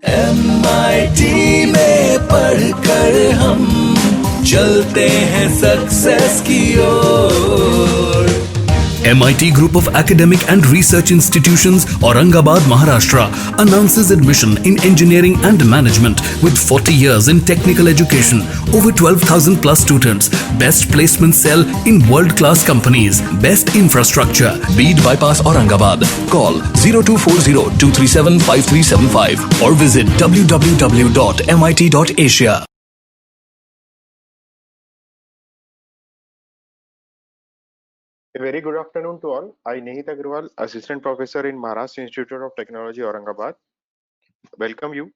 MIT में पढ़कर हम चलते हैं सक्सेस की ओर। MIT Group of Academic and Research Institutions, Aurangabad, Maharashtra, announces admission in engineering and management with 40 years in technical education, over 12,000 plus students, best placement cell in world-class companies, best infrastructure. Bead Bypass, Aurangabad. Call 0240-237-5375 or visit www.mit.asia. A very good afternoon to all. I, Nihit Agrawal, Assistant Professor in Maharashtra Institute of Technology, Aurangabad. Welcome you.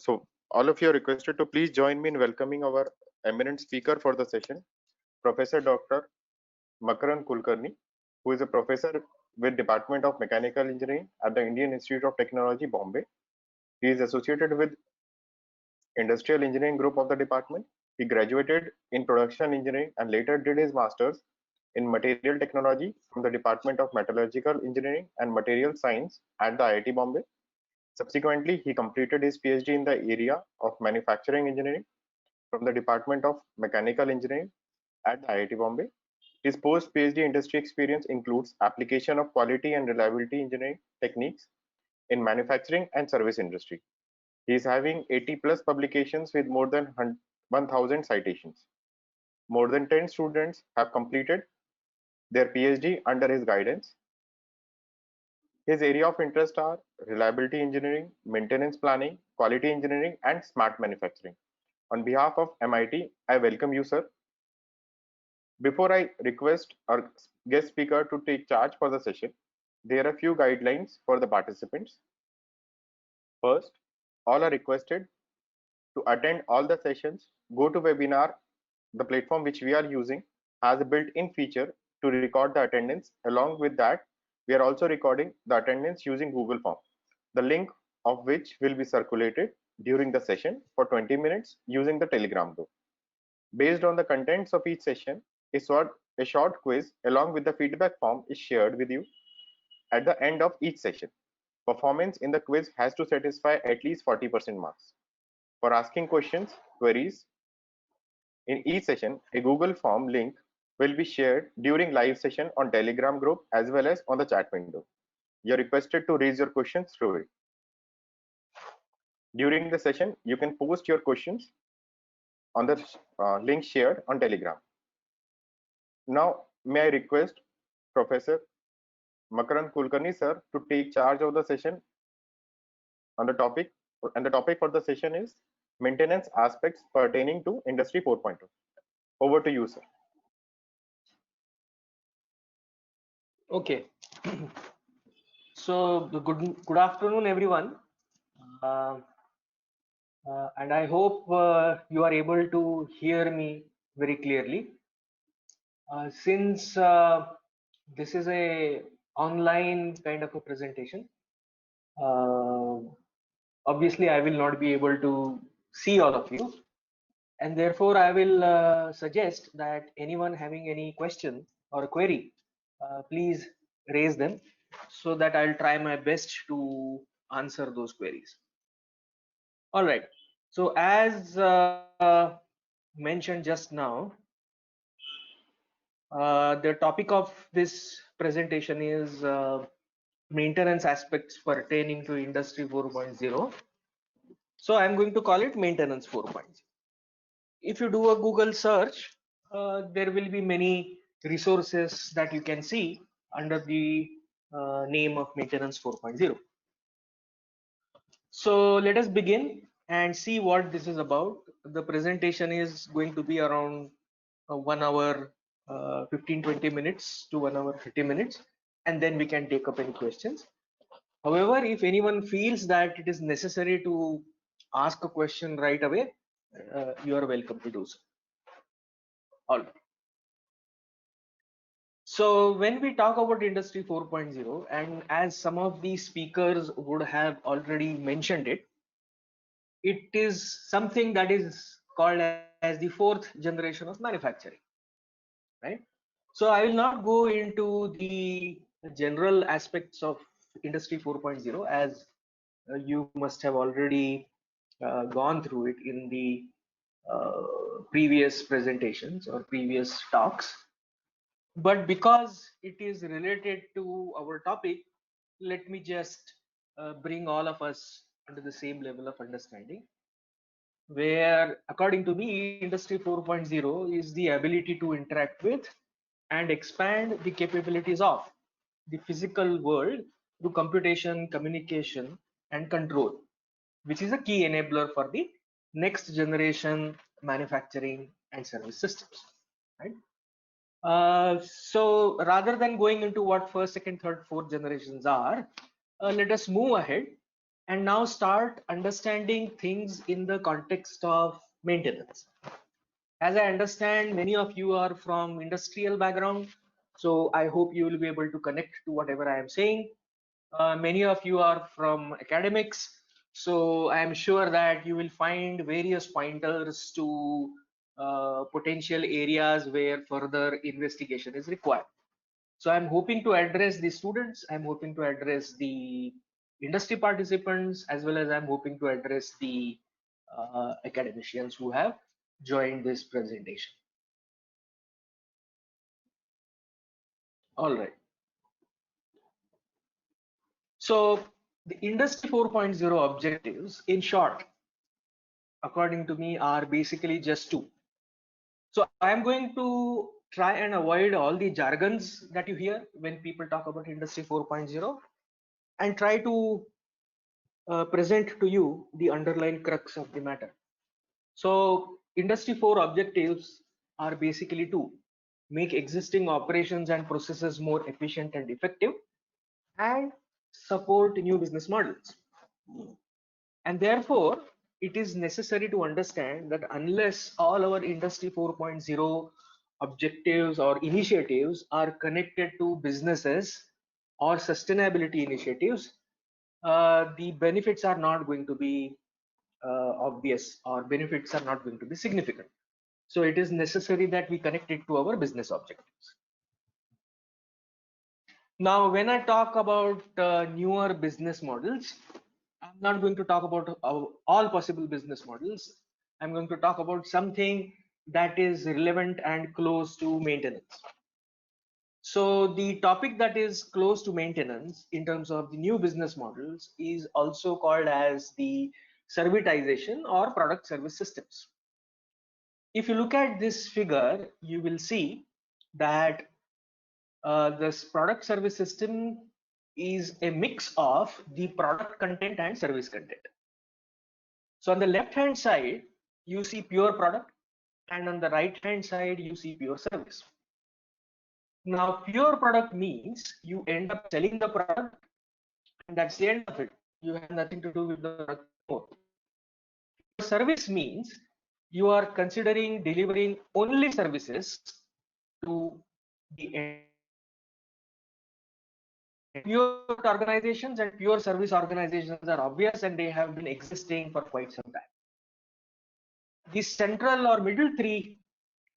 So all of you are requested to please join me in welcoming our eminent speaker for the session, Professor Dr. Makarand Kulkarni, who is a professor with Department of Mechanical Engineering at the Indian Institute of Technology, Bombay. He is associated with Industrial Engineering Group of the department. He graduated in Production Engineering and later did his master's in Material Technology from the Department of Metallurgical Engineering and Material Science at the IIT Bombay. Subsequently, he completed his PhD in the area of Manufacturing Engineering from the Department of Mechanical Engineering at the IIT Bombay. His post-PhD industry experience includes application of quality and reliability engineering techniques in manufacturing and service industry. He is having 80 plus publications with more than 1,000 citations. More than 10 students have completed their PhD under his guidance. His area of interest are reliability engineering, maintenance planning, quality engineering, and smart manufacturing. On behalf of MIT, I welcome you, sir. Before I request our guest speaker to take charge for the session, there are a few guidelines for the participants. First, all are requested to attend all the sessions. Go to webinar. The platform which we are using has a built-in feature to record the attendance. Along with that, we are also recording the attendance using Google Form, the link of which will be circulated during the session for 20 minutes using the Telegram group. Based on the contents of each session, a short quiz along with the feedback form is shared with you at the end of each session. Performance in the quiz has to satisfy at least 40% marks. For asking questions, queries, in each session, a Google form link will be shared during live session on Telegram group as well as on the chat window. You're requested to raise your questions through it. During the session, you can post your questions on the link shared on Telegram. Now, may I request Professor Makarand Kulkarni sir to take charge of the session on the topic, and the topic for the session is maintenance aspects pertaining to Industry 4.0. Over to you, sir. Okay. So good afternoon, everyone. And I hope you are able to hear me very clearly. Since this is a online kind of a presentation, obviously I will not be able to see all of you, and therefore I will suggest that anyone having any question or query, please raise them so that I'll try my best to answer those queries. All right. So as mentioned just now, the topic of this presentation is maintenance aspects pertaining to Industry 4.0. So I'm going to call it maintenance 4.0. If you do a Google search, there will be many resources that you can see under the name of maintenance 4.0. So let us begin and see what this is about. The presentation is going to be around 1 hour 15-20 minutes to 1 hour 30 minutes, and then we can take up any questions. However, if anyone feels that it is necessary to ask a question right away, you are welcome to do so. All right. So when we talk about Industry 4.0, and as some of the speakers would have already mentioned it, it is something that is called as the fourth generation of manufacturing, right? So I will not go into the general aspects of Industry 4.0 as You must have already gone through it in the previous presentations or previous talks. But because it is related to our topic, let me just bring all of us under the same level of understanding, where according to me, Industry 4.0 is the ability to interact with and expand the capabilities of the physical world through computation, communication, and control, which is a key enabler for the next generation manufacturing and service systems, right? So rather than going into what first, second, third, fourth generations are, let us move ahead and now start understanding things in the context of maintenance. As I understand, many of you are from industrial background, so I hope you will be able to connect to whatever I am saying. Many of you are from academics, so I am sure that you will find various pointers to potential areas where further investigation is required. So I'm hoping to address the students, I'm hoping to address the industry participants, as well as I'm hoping to address the academicians who have joined this presentation. All right. So the Industry 4.0 objectives, in short, according to me, are basically just two. So I'm going to try and avoid all the jargons that you hear when people talk about Industry 4.0 and try to present to you the underlying crux of the matter. So Industry 4 objectives are basically two: make existing operations and processes more efficient and effective, and support new business models. And therefore, it is necessary to understand that unless all our Industry 4.0 objectives or initiatives are connected to businesses or sustainability initiatives, the benefits are not going to be obvious, or benefits are not going to be significant. So it is necessary that we connect it to our business objectives. Now, when I talk about newer business models, I'm not going to talk about all possible business models. I'm going to talk about something that is relevant and close to maintenance. So the topic that is close to maintenance in terms of the new business models is also called as the servitization or product service systems. If you look at this figure, you will see that this product service system is a mix of the product content and service content. So on the left hand side, you see pure product, and on the right hand side, you see pure service. Now, pure product means you end up selling the product, and that's the end of it. You have nothing to do with the product more. Service means you are considering delivering only services to the end. Pure organizations and pure service organizations are obvious, and they have been existing for quite some time. The central or middle three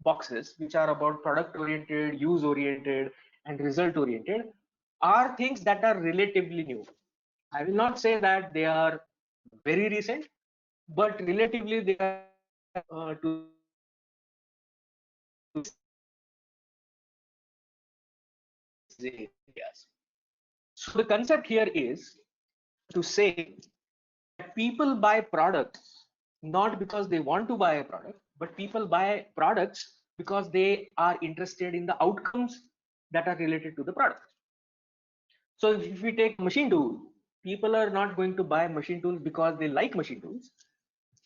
boxes, which are about product oriented, use oriented, and result oriented, are things that are relatively new. I will not say that they are very recent, but relatively they are to areas. So the concept here is to say that people buy products not because they want to buy a product, but people buy products because they are interested in the outcomes that are related to the product. So if we take machine tool, people are not going to buy machine tools because they like machine tools,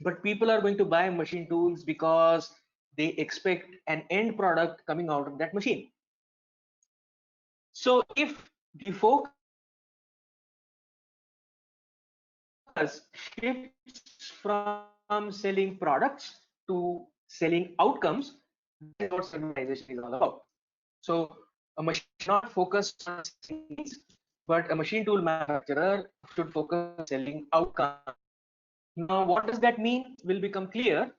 but people are going to buy machine tools because they expect an end product coming out of that machine. So if the focus shifts from selling products to selling outcomes, that is what servitization is all about. So a machine not focused on selling, but a machine tool manufacturer should focus on selling outcomes. Now, what does that mean will become clear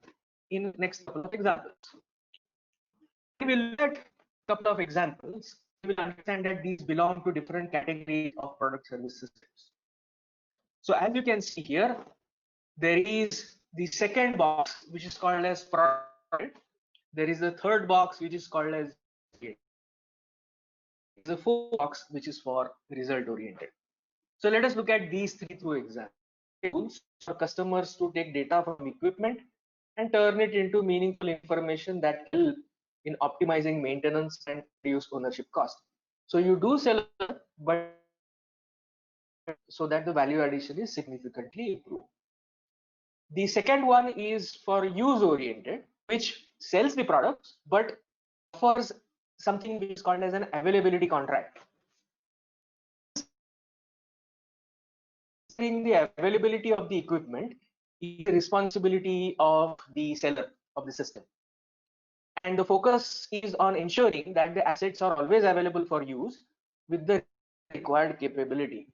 in the next couple of examples. We will look at a couple of examples. We will understand that these belong to different categories of product service systems. So as you can see here, there is the second box which is called as product. There is the third box which is called as the fourth box which is for result oriented. So let us look at these three through examples. Tools for customers to take data from equipment and turn it into meaningful information that help in optimizing maintenance and reduce ownership cost. So you do sell, but so that the value addition is significantly improved. The second one is for use oriented, which sells the products but offers something which is called as an availability contract. The availability of the equipment is the responsibility of the seller of the system, and the focus is on ensuring that the assets are always available for use with the required capability,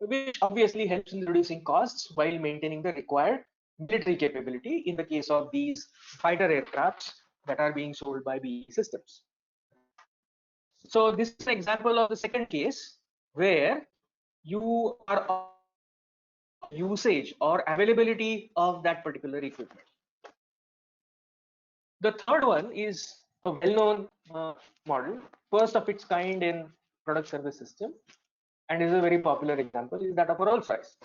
which obviously helps in reducing costs while maintaining the required military capability in the case of these fighter aircrafts that are being sold by BAE Systems. So this is an example of the second case where you are usage or availability of that particular equipment. The third one is a well-known model, first of its kind in product service system, and is a very popular example, is that of a Rolls-Royce.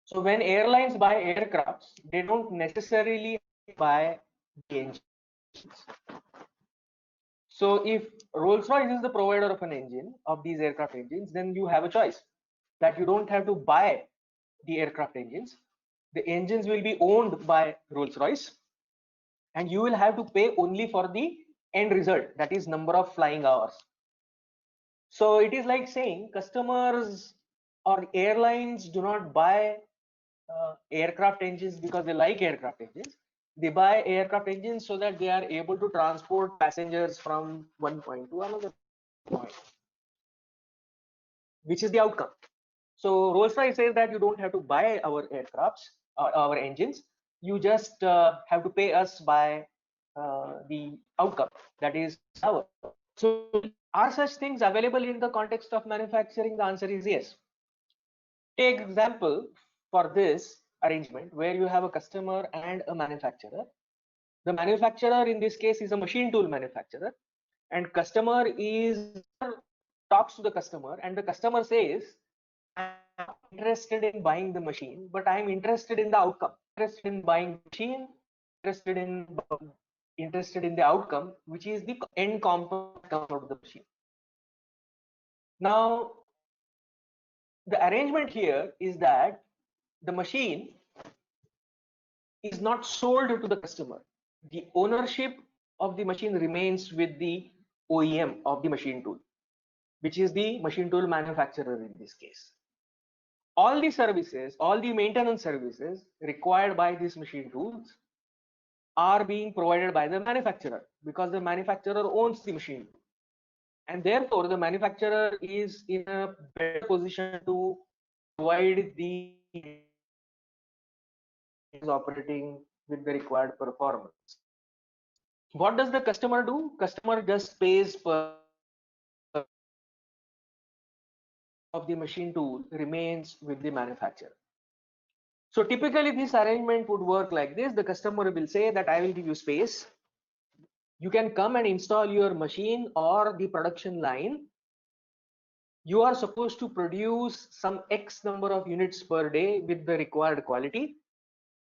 So when airlines buy aircrafts, they don't necessarily buy the engines. So if Rolls-Royce is the provider of an engine, of these aircraft engines, then you have a choice that you don't have to buy the aircraft engines. The engines will be owned by Rolls-Royce, and you will have to pay only for the end result, that is number of flying hours. So it is like saying customers or airlines do not buy aircraft engines because they like aircraft engines. They buy aircraft engines so that they are able to transport passengers from one point to another point, which is the outcome. So Rolls-Royce says that you don't have to buy our aircrafts or our engines. You just have to pay us by the outcome, that is our. So are such things available in the context of manufacturing? The answer is yes. Take example for this arrangement where you have a customer and a manufacturer. The manufacturer in this case is a machine tool manufacturer, and customer is talks to the customer, and the customer says, I'm not interested in buying the machine, but I'm interested in the outcome. Interested in buying the machine, interested in the outcome, which is the end component of the machine. Now, the arrangement here is that the machine is not sold to the customer. The ownership of the machine remains with the OEM of the machine tool, which is the machine tool manufacturer in this case. All the services, all the maintenance services required by these machine tools are being provided by the manufacturer, because the manufacturer owns the machine, and therefore the manufacturer is in a better position to provide the operating with the required performance. What does the customer do? Customer just pays per of the machine tool remains with the manufacturer. So typically this arrangement would work like this. The customer will say that I will give you space. You can come and install your machine or the production line. You are supposed to produce some X number of units per day with the required quality,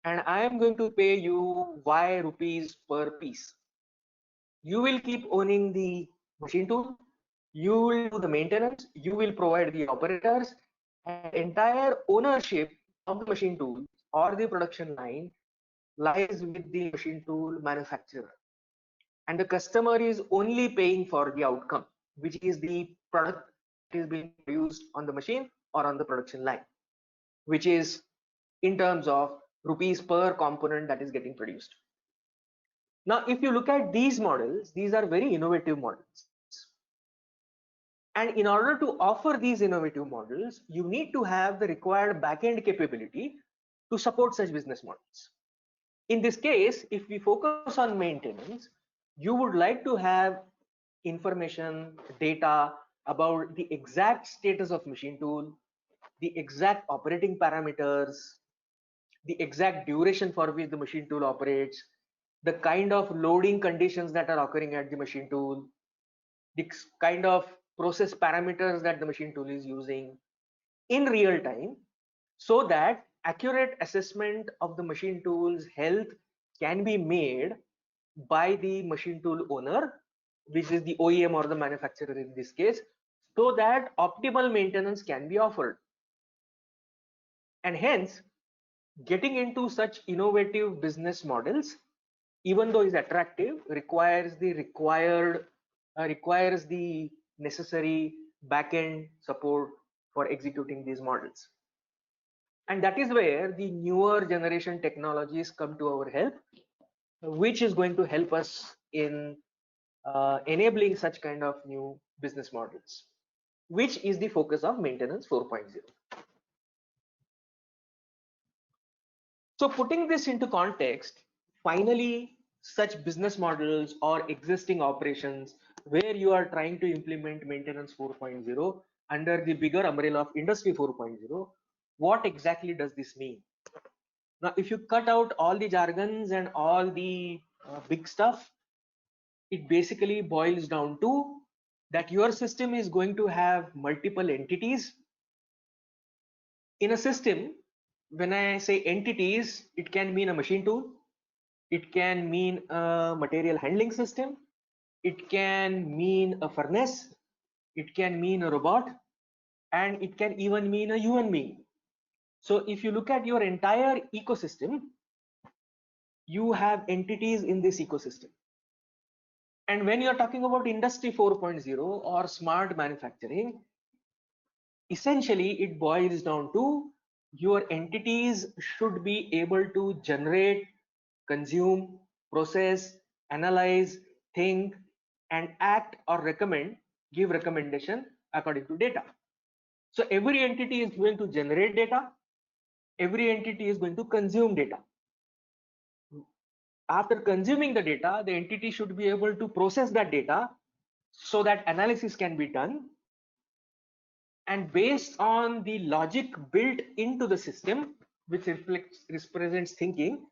and I am going to pay you Y rupees per piece. You will keep owning the machine tool, you will do the maintenance, you will provide the operators, and entire ownership of the machine tool or the production line lies with the machine tool manufacturer, and the customer is only paying for the outcome, which is the product that is being produced on the machine or on the production line, which is in terms of rupees per component that is getting produced. Now, if you look at these models, these are very innovative models. And in order to offer these innovative models, you need to have the required backend capability to support such business models. In this case, if we focus on maintenance, you would like to have information, data about the exact status of machine tool, the exact operating parameters, the exact duration for which the machine tool operates, the kind of loading conditions that are occurring at the machine tool, the kind of process parameters that the machine tool is using in real time, so that accurate assessment of the machine tool's health can be made by the machine tool owner, which is the OEM or the manufacturer in this case, so that optimal maintenance can be offered. And hence, getting into such innovative business models, even though is attractive, requires the necessary backend support for executing these models. And that is where the newer generation technologies come to our help, which is going to help us in enabling such kind of new business models, which is the focus of maintenance 4.0. So putting this into context, finally, such business models or existing operations where you are trying to implement maintenance 4.0 under the bigger umbrella of industry 4.0, what exactly does this mean? Now, if you cut out all the jargons and all the big stuff, it basically boils down to that your system is going to have multiple entities. In a system, when I say entities, it can mean a machine tool, it can mean a material handling system, it can mean a furnace, it can mean a robot, and it can even mean a human being. So if you look at your entire ecosystem, you have entities in this ecosystem. And when you're talking about industry 4.0 or smart manufacturing, essentially it boils down to your entities should be able to generate, consume, process, analyze, think, and act or recommend, give recommendation according to data. So every entity is going to generate data, every entity is going to consume data. After consuming the data, the entity should be able to process that data so that analysis can be done. And based on the logic built into the system, which represents thinking,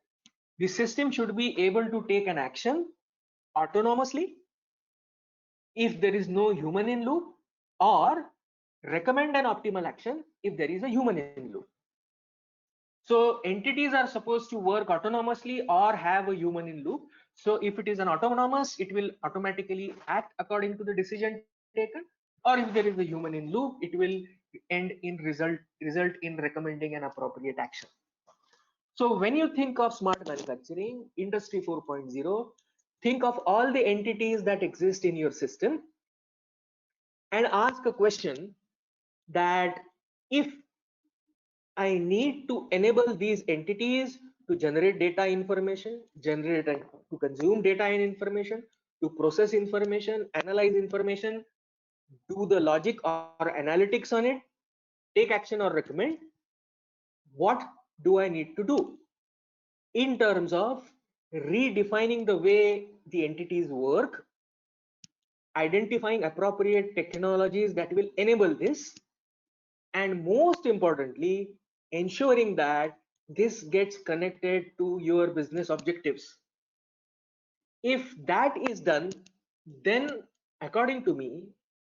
the system should be able to take an action autonomously if there is no human in loop, or recommend an optimal action if there is a human in loop. So entities are supposed to work autonomously or have a human in loop. So if it is an autonomous, it will automatically act according to the decision taken, or if there is a human in loop, it will end in result in recommending an appropriate action. So when you think of smart manufacturing, industry 4.0, think of all the entities that exist in your system and ask a question that if I need to enable these entities to generate data information, generate and to consume data and information, to process information, analyze information, do the logic or analytics on it, take action or recommend, what do I need to do in terms of redefining the way the entities work, identifying appropriate technologies that will enable this, and most importantly, ensuring that this gets connected to your business objectives. If that is done, then according to me,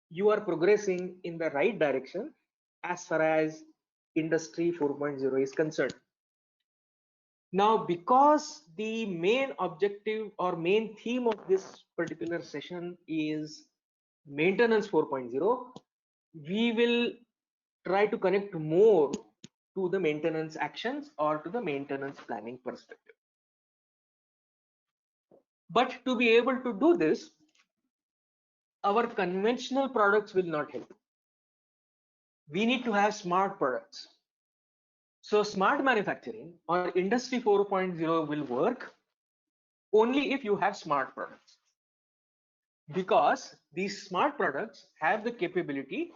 you are progressing in the right direction as far as industry 4.0 is concerned. Now, because the main objective or main theme of this particular session is maintenance 4.0, we will try to connect more to the maintenance actions or to the maintenance planning perspective. But to be able to do this, our conventional products will not help. We need to have smart products. So smart manufacturing or industry 4.0 will work only if you have smart products, because these smart products have the capability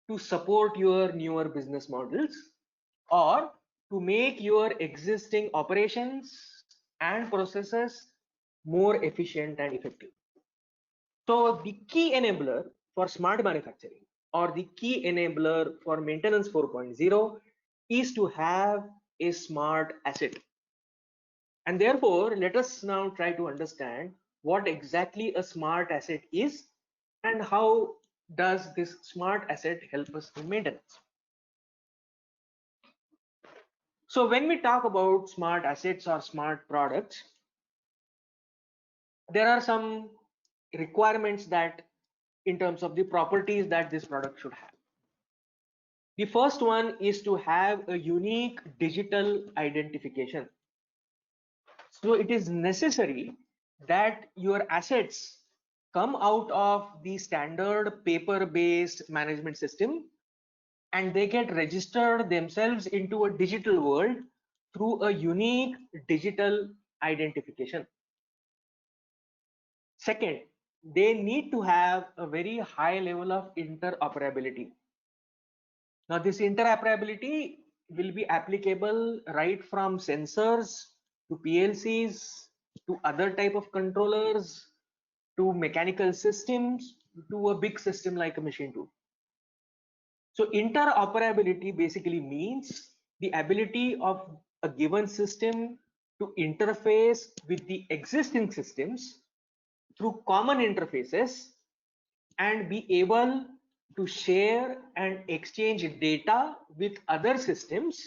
to support your newer business models or to make your existing operations and processes more efficient and effective. So the key enabler for smart manufacturing or the key enabler for maintenance 4.0 is to have a smart asset. And therefore, let us now try to understand what exactly a smart asset is and how does this smart asset help us in maintenance. So when we talk about smart assets or smart products, there are some requirements that in terms of the properties that this product should have. The first one is to have a unique digital identification. So it is necessary that your assets come out of the standard paper-based management system and they get registered themselves into a digital world through a unique digital identification. Second, they need to have a very high level of interoperability. Now, this interoperability will be applicable right from sensors to PLCs to other type of controllers to mechanical systems to a big system like a machine tool. So interoperability basically means the ability of a given system to interface with the existing systems through common interfaces and be able to share and exchange data with other systems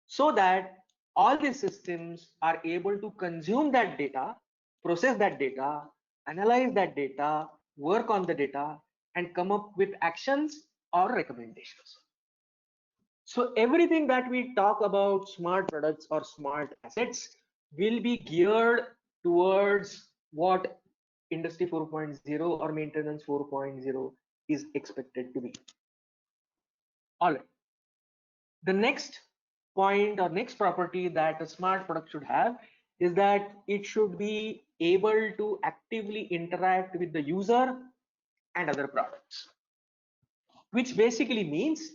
so that all these systems are able to consume that data, process that data, analyze that data, work on the data, and come up with actions or recommendations. So everything that we talk about smart products or smart assets will be geared towards what Industry 4.0 or Maintenance 4.0 is expected to be. All right. The next point or next property that a smart product should have is that it should be able to actively interact with the user and other products, which basically means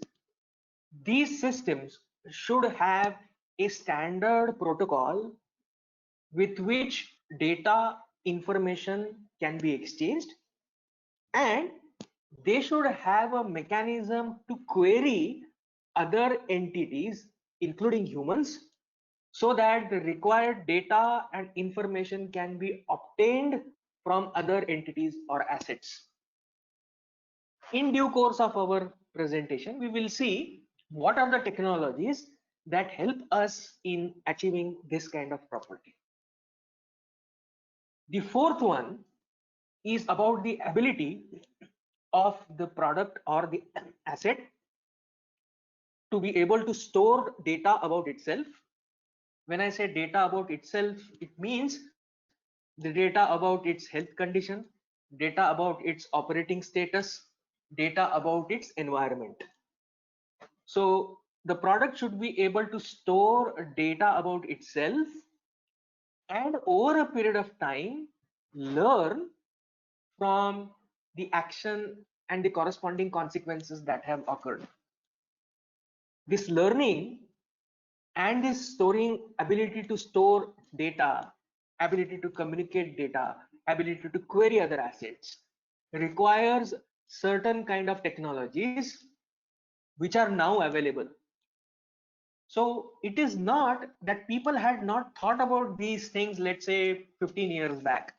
these systems should have a standard protocol with which data information can be exchanged, and they should have a mechanism to query other entities including humans so that the required data and information can be obtained from other entities or assets. In due course of our presentation, we will see what are the technologies that help us in achieving this kind of property. The fourth one is about the ability of the product or the asset to be able to store data about itself. When I say data about itself, it means the data about its health condition, data about its operating status, data about its environment. So the product should be able to store data about itself and over a period of time learn from the action and the corresponding consequences that have occurred. This learning and this storing ability to store data, ability to communicate data, ability to query other assets requires certain kind of technologies which are now available. So it is not that people had not thought about these things, let's say 15 years back.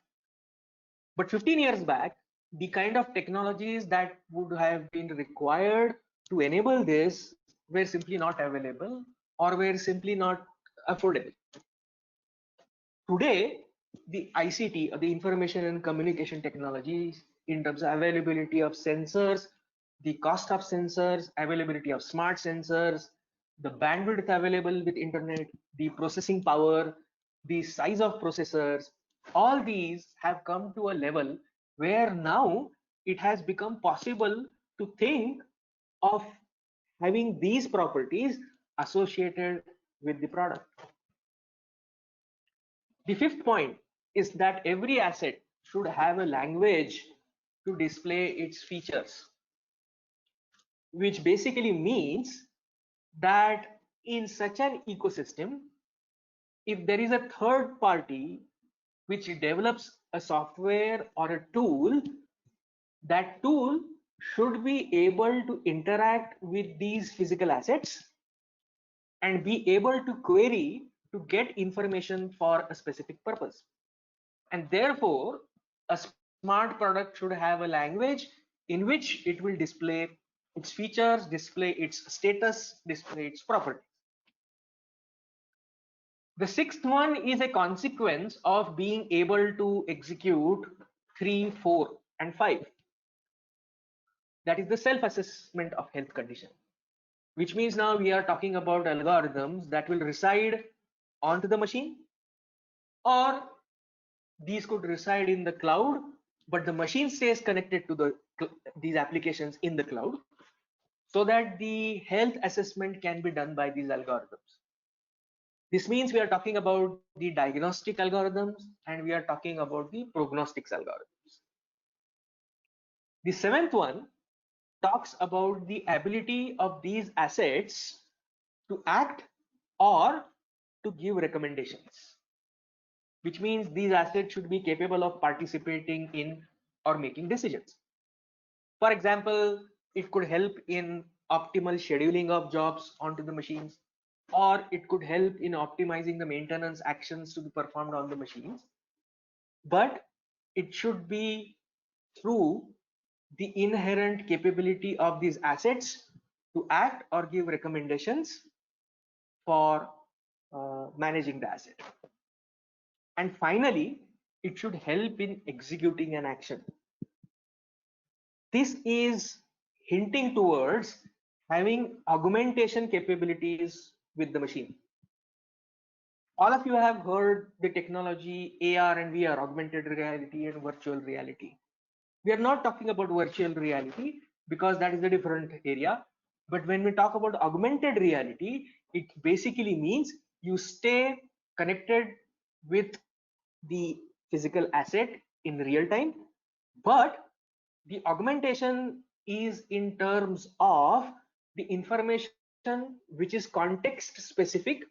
But 15 years back, the kind of technologies that would have been required to enable this were simply not available or were simply not affordable. Today, the ICT or the information and communication technologies in terms of availability of sensors, the cost of sensors, availability of smart sensors, the bandwidth available with internet, the processing power, the size of processors, all these have come to a level where now it has become possible to think of having these properties associated with the product. The fifth point is that every asset should have a language to display its features, which basically means that in such an ecosystem, if there is a third party which develops a software or a tool, that tool should be able to interact with these physical assets and be able to query to get information for a specific purpose. And therefore, a smart product should have a language in which it will display its features, display its status, display its properties. The sixth one is a consequence of being able to execute 3, 4, and 5. That is the self-assessment of health condition, which means now we are talking about algorithms that will reside onto the machine, or these could reside in the cloud, but the machine stays connected to these applications in the cloud, so that the health assessment can be done by these algorithms. This means we are talking about the diagnostic algorithms and we are talking about the prognostics algorithms. The seventh one talks about the ability of these assets to act or to give recommendations, which means these assets should be capable of participating in or making decisions. For example, it could help in optimal scheduling of jobs onto the machines, or it could help in optimizing the maintenance actions to be performed on the machines. But it should be through the inherent capability of these assets to act or give recommendations for managing the asset. And finally, it should help in executing an action. This is hinting towards having augmentation capabilities with the machine. All of you have heard the technology AR and VR, augmented reality and virtual reality. We are not talking about virtual reality because that is a different area. But when we talk about augmented reality, it basically means you stay connected with the physical asset in real time, but the augmentation is in terms of the information which is context specific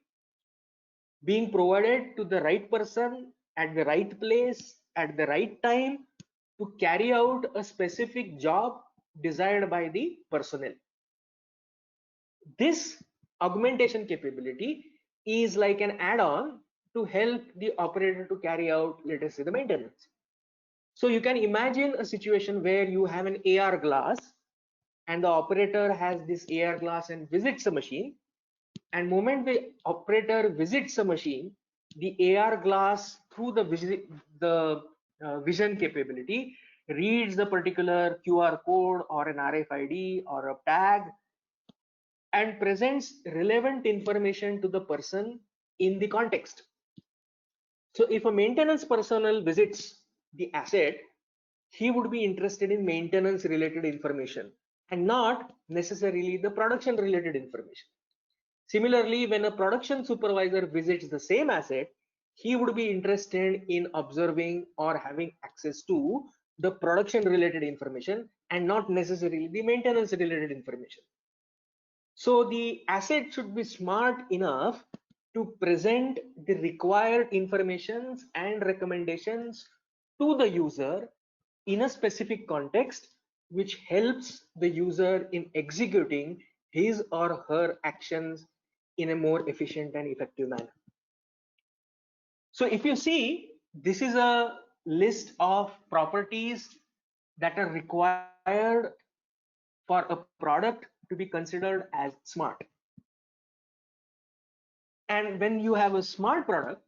being provided to the right person at the right place at the right time to carry out a specific job desired by the personnel. This augmentation capability is like an add-on to help the operator to carry out, let us say, the maintenance. So you can imagine a situation where you have an AR glass and the operator has this AR glass and visits a machine, and moment the operator visits a machine, the AR glass through the vision capability reads the particular QR code or an RFID or a tag and presents relevant information to the person in the context. So if a maintenance personnel visits the asset, he would be interested in maintenance related information and not necessarily the production related information. Similarly, when a production supervisor visits the same asset, he would be interested in observing or having access to the production related information and not necessarily the maintenance related information. So the asset should be smart enough to present the required informations and recommendations to the user in a specific context, which helps the user in executing his or her actions in a more efficient and effective manner. So if you see, this is a list of properties that are required for a product to be considered as smart. And when you have a smart product,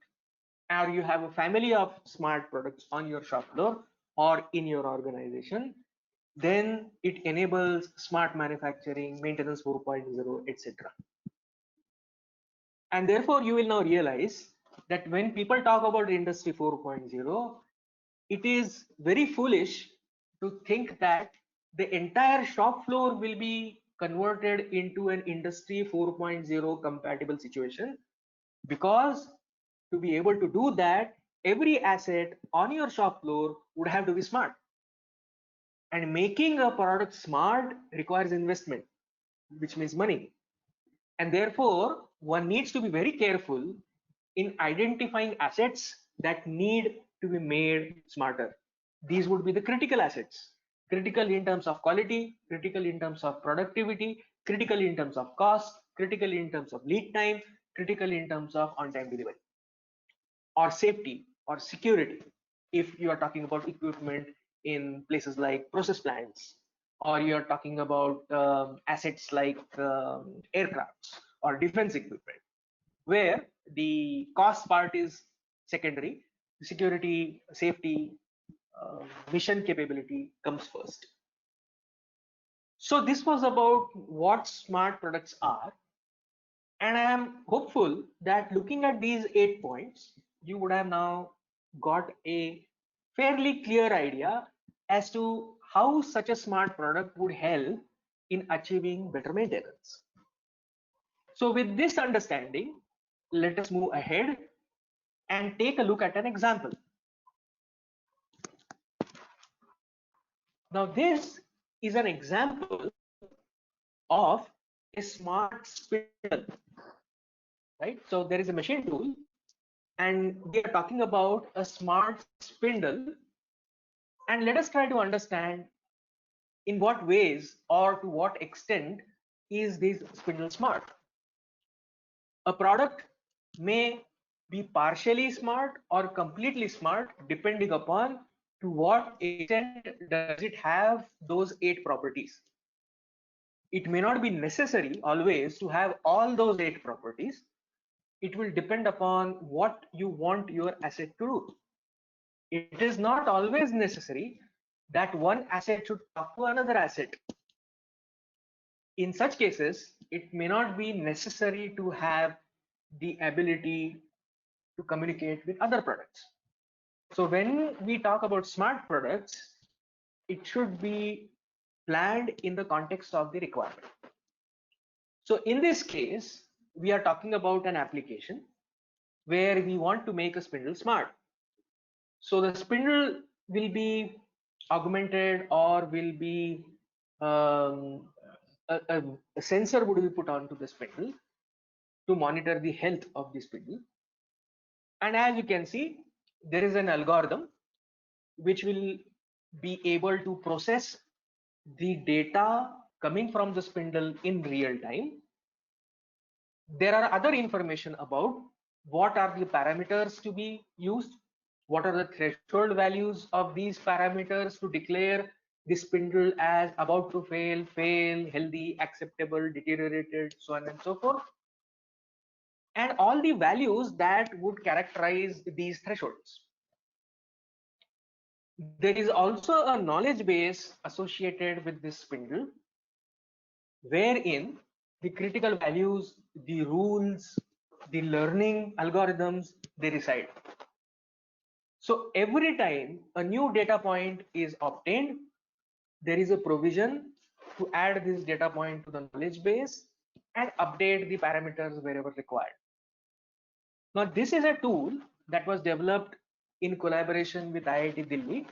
or you have a family of smart products on your shop floor or in your organization, then it enables smart manufacturing, maintenance 4.0, etc. And therefore, you will now realize that when people talk about industry 4.0, it is very foolish to think that the entire shop floor will be converted into an industry 4.0 compatible situation, because to be able to do that, every asset on your shop floor would have to be smart. And making a product smart requires investment, which means money. And therefore, one needs to be very careful in identifying assets that need to be made smarter. These would be the critical assets. critical in terms of quality, critical in terms of productivity, critical in terms of cost, critical in terms of lead time, critical in terms of on-time delivery, or safety or security if you are talking about equipment in places like process plants, or you are talking about assets like aircrafts or defense equipment, where the cost part is secondary, security, safety, mission capability comes first. So this was about what smart products are, and I am hopeful that looking at these 8 points, you would have now got a fairly clear idea as to how such a smart product would help in achieving better maintenance. So with this understanding, let us move ahead and take a look at an example. Now this is an example of a smart spindle, right? So there is a machine tool and we are talking about a smart spindle, and let us try to understand in what ways or to what extent is this spindle smart. A product may be partially smart or completely smart depending upon to what extent does it have those 8 properties. It may not be necessary always to have all those 8 properties. It will depend upon what you want your asset to do. It is not always necessary that one asset should talk to another asset. In such cases, it may not be necessary to have the ability to communicate with other products. So when we talk about smart products, it should be planned in the context of the requirement. So in this case, we are talking about an application where we want to make a spindle smart. So the spindle will be augmented, or will be a sensor would be put onto the spindle to monitor the health of the spindle. And as you can see, there is an algorithm which will be able to process the data coming from the spindle in real time. There are other information about what are the parameters to be used, what are the threshold values of these parameters to declare the spindle as about to fail, healthy, acceptable, deteriorated, so on and so forth, and all the values that would characterize these thresholds. There is also a knowledge base associated with this spindle, wherein the critical values, the rules, the learning algorithms, they reside. So every time a new data point is obtained, there is a provision to add this data point to the knowledge base and update the parameters wherever required. Now this is a tool that was developed in collaboration with IIT Delhi,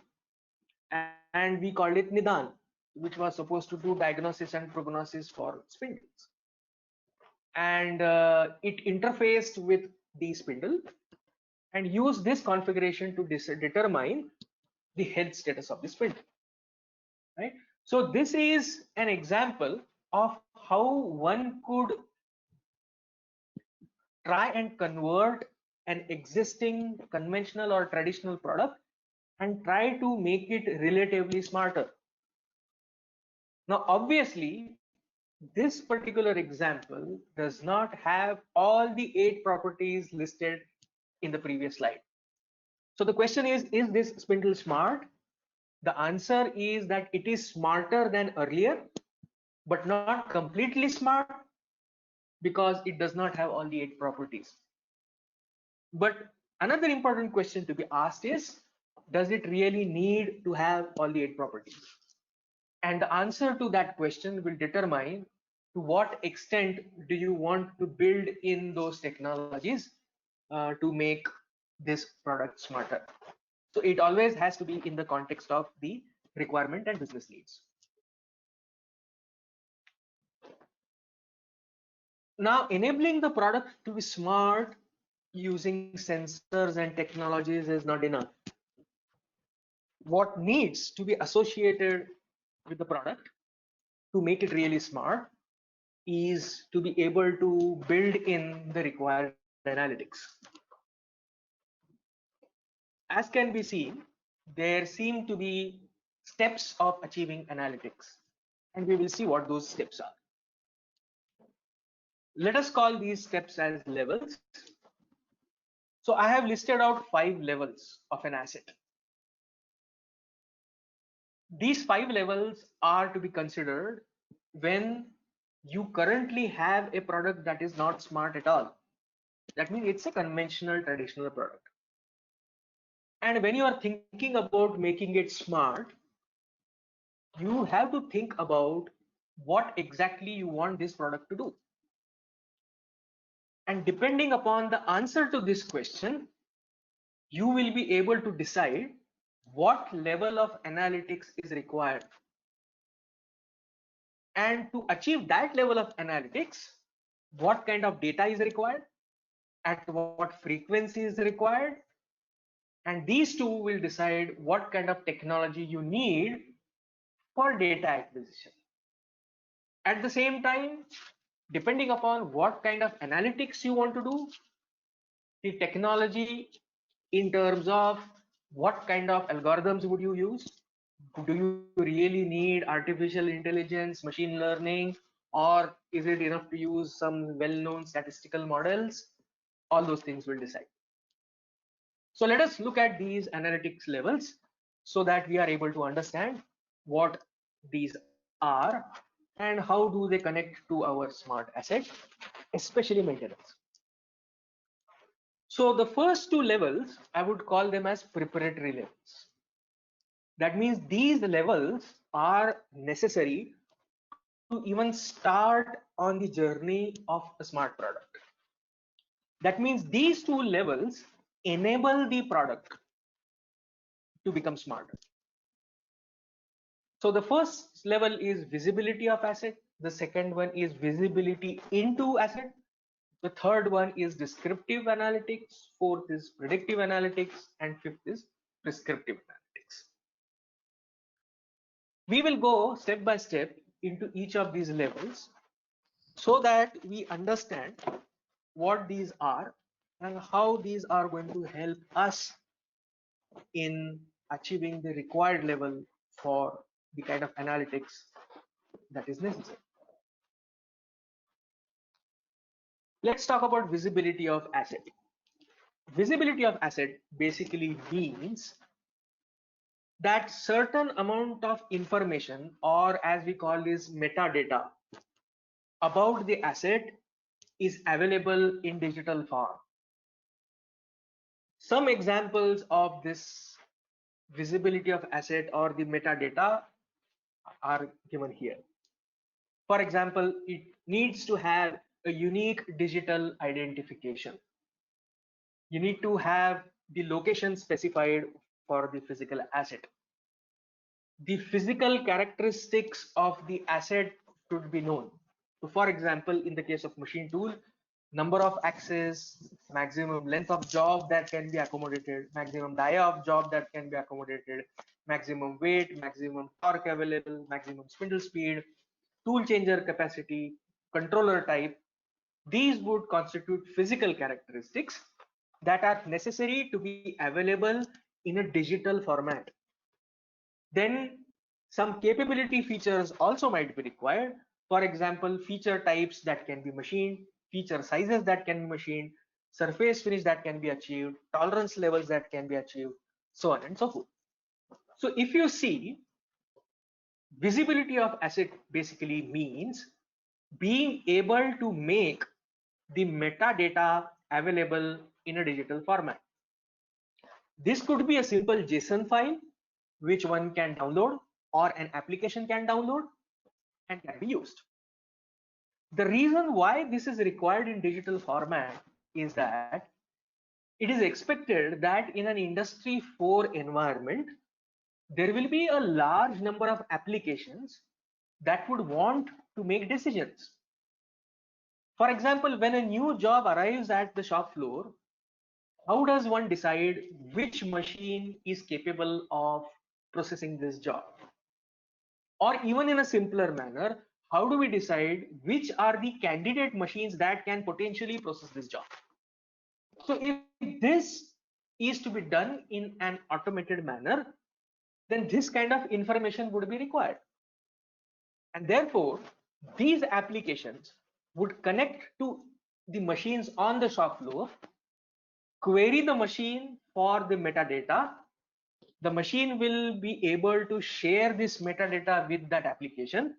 and we called it Nidan, which was supposed to do diagnosis and prognosis for spindles. And it interfaced with the spindle and used this configuration to determine the health status of the spindle, right? So this is an example of how one could try and convert an existing conventional or traditional product and try to make it relatively smarter. Now obviously this particular example does not have all the 8 properties listed in the previous slide. So the question is this spindle smart? The answer is that it is smarter than earlier, but not completely smart, because it does not have all the 8 properties. But another important question to be asked is, does it really need to have all the 8 properties? And the answer to that question will determine to what extent do you want to build in those technologies to make this product smarter. So it always has to be in the context of the requirement and business needs. Now, enabling the product to be smart using sensors and technologies is not enough. What needs to be associated with the product to make it really smart is to be able to build in the required analytics. As can be seen, there seem to be steps of achieving analytics, and we will see what those steps are. Let us call these steps as levels. So I have listed out 5 levels of an asset. These 5 levels are to be considered when you currently have a product that is not smart at all. That means it's a conventional, traditional product. And when you are thinking about making it smart, you have to think about what exactly you want this product to do. And depending upon the answer to this question, you will be able to decide what level of analytics is required. And to achieve that level of analytics, what kind of data is required, at what frequency is required, and these two will decide what kind of technology you need for data acquisition. At the same time, depending upon what kind of analytics you want to do, the technology in terms of what kind of algorithms would you use, do you really need artificial intelligence, machine learning, or is it enough to use some well-known statistical models? All those things will decide. So let us look at these analytics levels so that we are able to understand what these are and how do they connect to our smart asset, especially maintenance. So the first 2 levels, I would call them as preparatory levels. That means these levels are necessary to even start on the journey of a smart product. That means these 2 levels enable the product to become smarter. So the first level is visibility of asset. The second one is visibility into asset. The third one is descriptive analytics. Fourth is predictive analytics. And fifth is prescriptive analytics. We will go step by step into each of these levels so that we understand what these are and how these are going to help us in achieving the required level for the kind of analytics that is necessary. Let's talk about visibility of asset. Visibility of asset basically means that certain amount of information, or as we call this metadata, about the asset is available in digital form. Some examples of this visibility of asset or the metadata are given here. For example, it needs to have a unique digital identification. You need to have the location specified for the physical asset. The physical characteristics of the asset should be known. So for example, in the case of machine tool, number of axes, maximum length of job that can be accommodated, maximum dia of job that can be accommodated, maximum weight, maximum torque available, maximum spindle speed, tool changer capacity, controller type. These would constitute physical characteristics that are necessary to be available in a digital format. Then some capability features also might be required. For example, feature types that can be machined, feature sizes that can be machined, surface finish that can be achieved, tolerance levels that can be achieved, so on and so forth. So if you see, visibility of asset basically means being able to make the metadata available in a digital format. This could be a simple JSON file which one can download or an application can download and can be used. The reason why this is required in digital format is that it is expected that in an industry 4 environment, there will be a large number of applications that would want to make decisions. For example, when a new job arrives at the shop floor, how does one decide which machine is capable of processing this job? Or even in a simpler manner, how do we decide which are the candidate machines that can potentially process this job? So if this is to be done in an automated manner, then this kind of information would be required. And therefore, these applications would connect to the machines on the shop floor, query the machine for the metadata. The machine will be able to share this metadata with that application,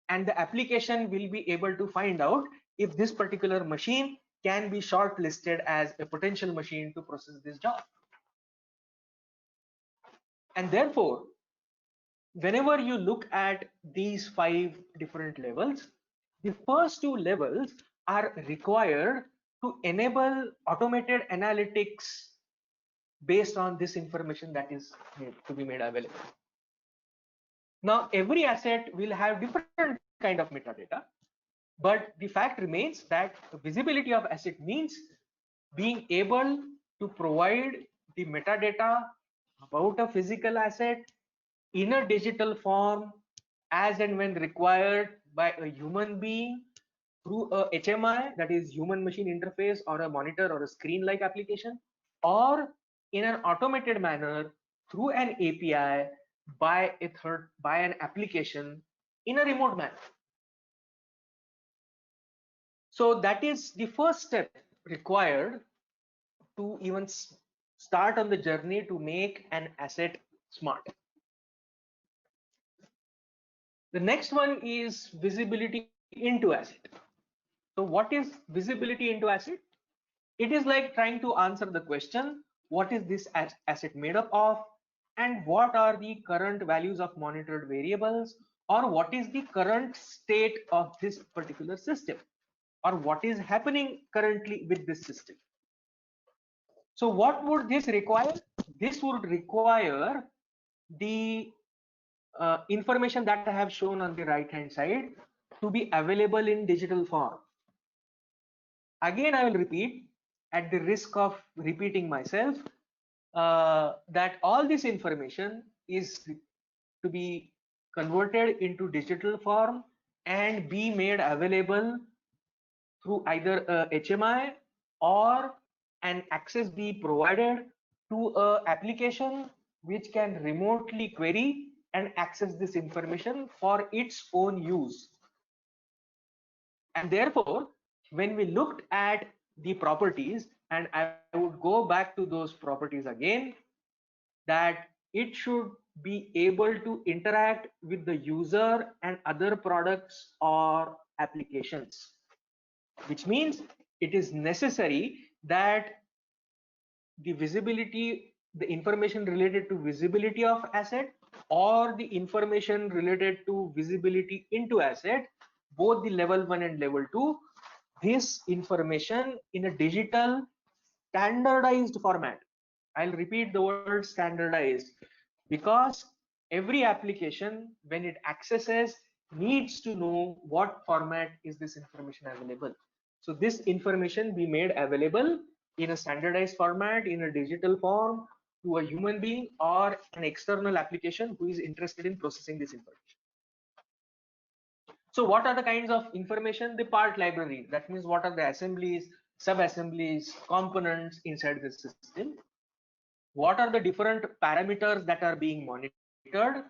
and the application will be able to find out if this particular machine can be shortlisted as a potential machine to process this job. And therefore, whenever you look at these 5 different levels, the first 2 levels are required to enable automated analytics based on this information that is to be made available. Now, every asset will have different kind of metadata, but the fact remains that visibility of asset means being able to provide the metadata about a physical asset in a digital form as and when required by a human being through a HMI, that is human machine interface, or a monitor or a screen like application, or in an automated manner through an API by an application in a remote manner. So that is the first step required to even start on the journey to make an asset smart. The next one is visibility into asset. So what is visibility into asset? It is like trying to answer the question, what is this asset made up of, and what are the current values of monitored variables, or what is the current state of this particular system, or what is happening currently with this system. So what would this require? This would require the information that I have shown on the right hand side to be available in digital form. Again, I will repeat, at the risk of repeating myself, that all this information is to be converted into digital form and be made available through either a HMI or an access be provided to a application which can remotely query and access this information for its own use. And therefore, when we looked at the properties, and I would go back to those properties again, that it should be able to interact with the user and other products or applications, which means it is necessary that the visibility, the information related to visibility of asset, or the information related to visibility into asset, both the level 1 and level 2, this information in a digital standardized format. I'll repeat the word standardized, because every application, when it accesses, needs to know what format is this information available. So this information be made available in a standardized format, in a digital form, to a human being or an external application who is interested in processing this information. So what are the kinds of information? The part library, that means what are the assemblies, sub-assemblies, components inside the system. What are the different parameters that are being monitored?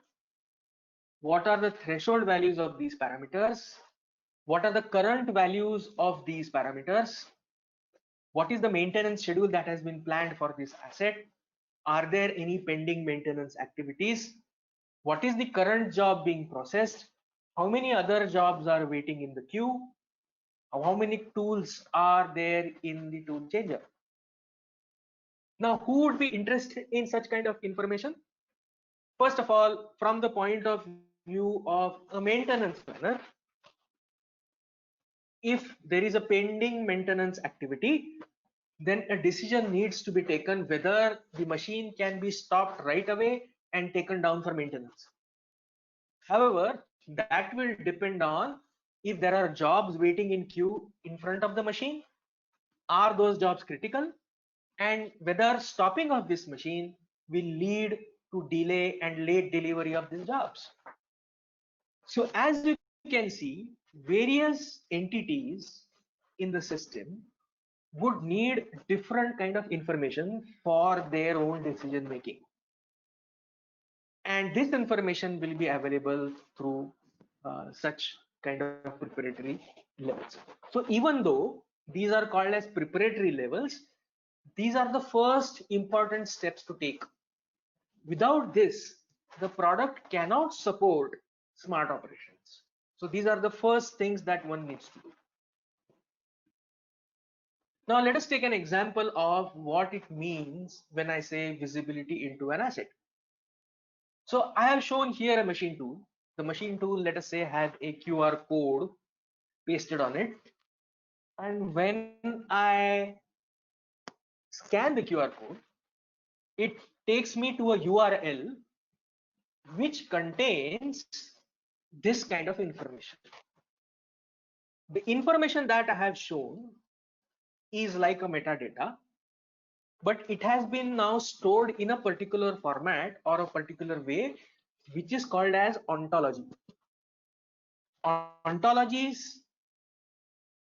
What are the threshold values of these parameters? What are the current values of these parameters? What is the maintenance schedule that has been planned for this asset? Are there any pending maintenance activities? What is the current job being processed? How many other jobs are waiting in the queue? How many tools are there in the tool changer? Now, who would be interested in such kind of information? First of all, from the point of view of a maintenance planner, if there is a pending maintenance activity, then a decision needs to be taken whether the machine can be stopped right away and taken down for maintenance. However, that will depend on if there are jobs waiting in queue in front of the machine, are those jobs critical, and whether stopping of this machine will lead to delay and late delivery of these jobs. So as you can see, various entities in the system would need different kind of information for their own decision making. And this information will be available through such kind of preparatory levels. So even though these are called as preparatory levels, these are the first important steps to take. Without this, the product cannot support smart operations. So these are the first things that one needs to do. Now let us take an example of what it means when I say visibility into an asset. So I have shown here a machine tool. The machine tool, let us say, has a QR code pasted on it. And when I scan the QR code, it takes me to a URL which contains this kind of information. The information that I have shown is like a metadata, but it has been now stored in a particular format or a particular way, which is called as ontology. Ontologies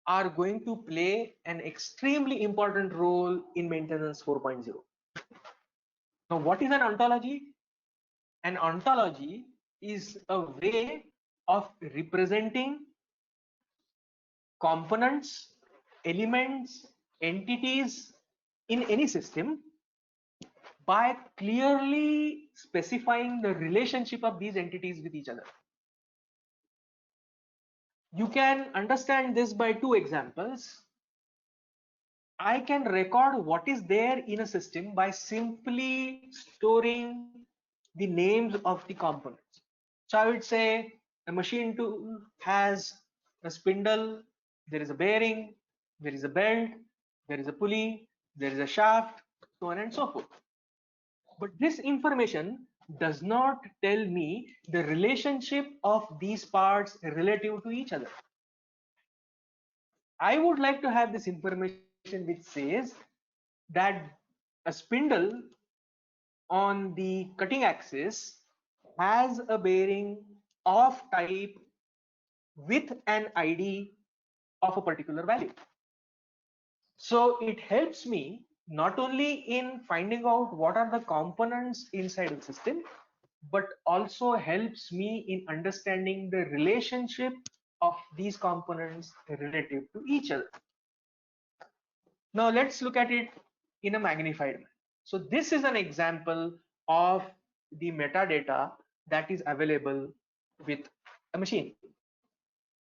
are going to play an extremely important role in maintenance 4.0. Now, what is an ontology? An ontology is a way of representing components, elements, entities in any system by clearly specifying the relationship of these entities with each other. You can understand this by two examples. I can record what is there in a system by simply storing the names of the components. So I would say a machine tool has a spindle, there is a bearing, there is a belt, there is a pulley, there is a shaft, so on and so forth. But this information does not tell me the relationship of these parts relative to each other. I would like to have this information which says that a spindle on the cutting axis has a bearing of type with an ID of a particular value. So it helps me not only in finding out what are the components inside the system, but also helps me in understanding the relationship of these components relative to each other. Now let's look at it in a magnified manner. So this is an example of the metadata that is available with a machine.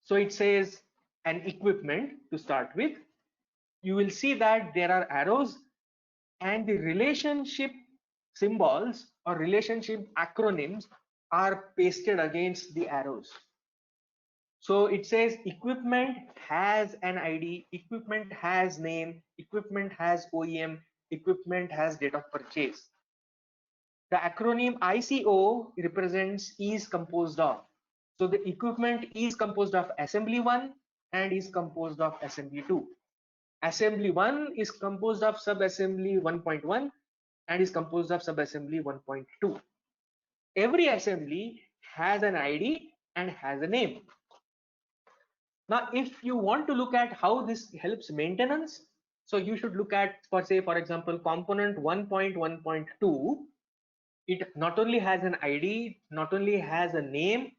So it says an equipment to start with. You will see that there are arrows and the relationship symbols or relationship acronyms are pasted against the arrows. So it says equipment has an ID, equipment has name, equipment has OEM, equipment has date of purchase. The acronym ICO represents is composed of. So the equipment is composed of assembly 1 and is composed of assembly 2. Assembly 1 is composed of subassembly 1.1 and is composed of subassembly 1.2. Every assembly has an ID and has a name. Now, if you want to look at how this helps maintenance, so you should look at, for example, component 1.1.2. It not only has an ID, not only has a name,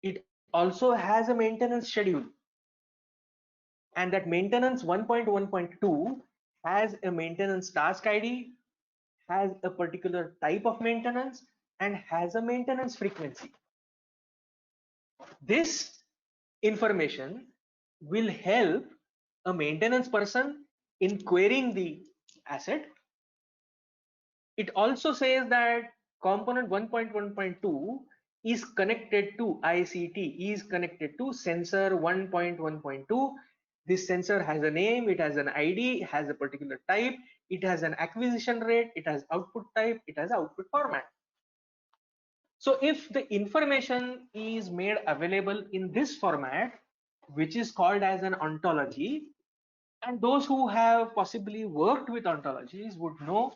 it also has a maintenance schedule. And that maintenance 1.1.2 has a maintenance task ID, has a particular type of maintenance, and has a maintenance frequency. This information will help a maintenance person in querying the asset. It also says that component 1.1.2 is connected to ICT, is connected to sensor 1.1.2. This sensor has a name, it has an ID, it has a particular type, it has an acquisition rate, it has output type, it has output format. So if the information is made available in this format, which is called as an ontology, and those who have possibly worked with ontologies would know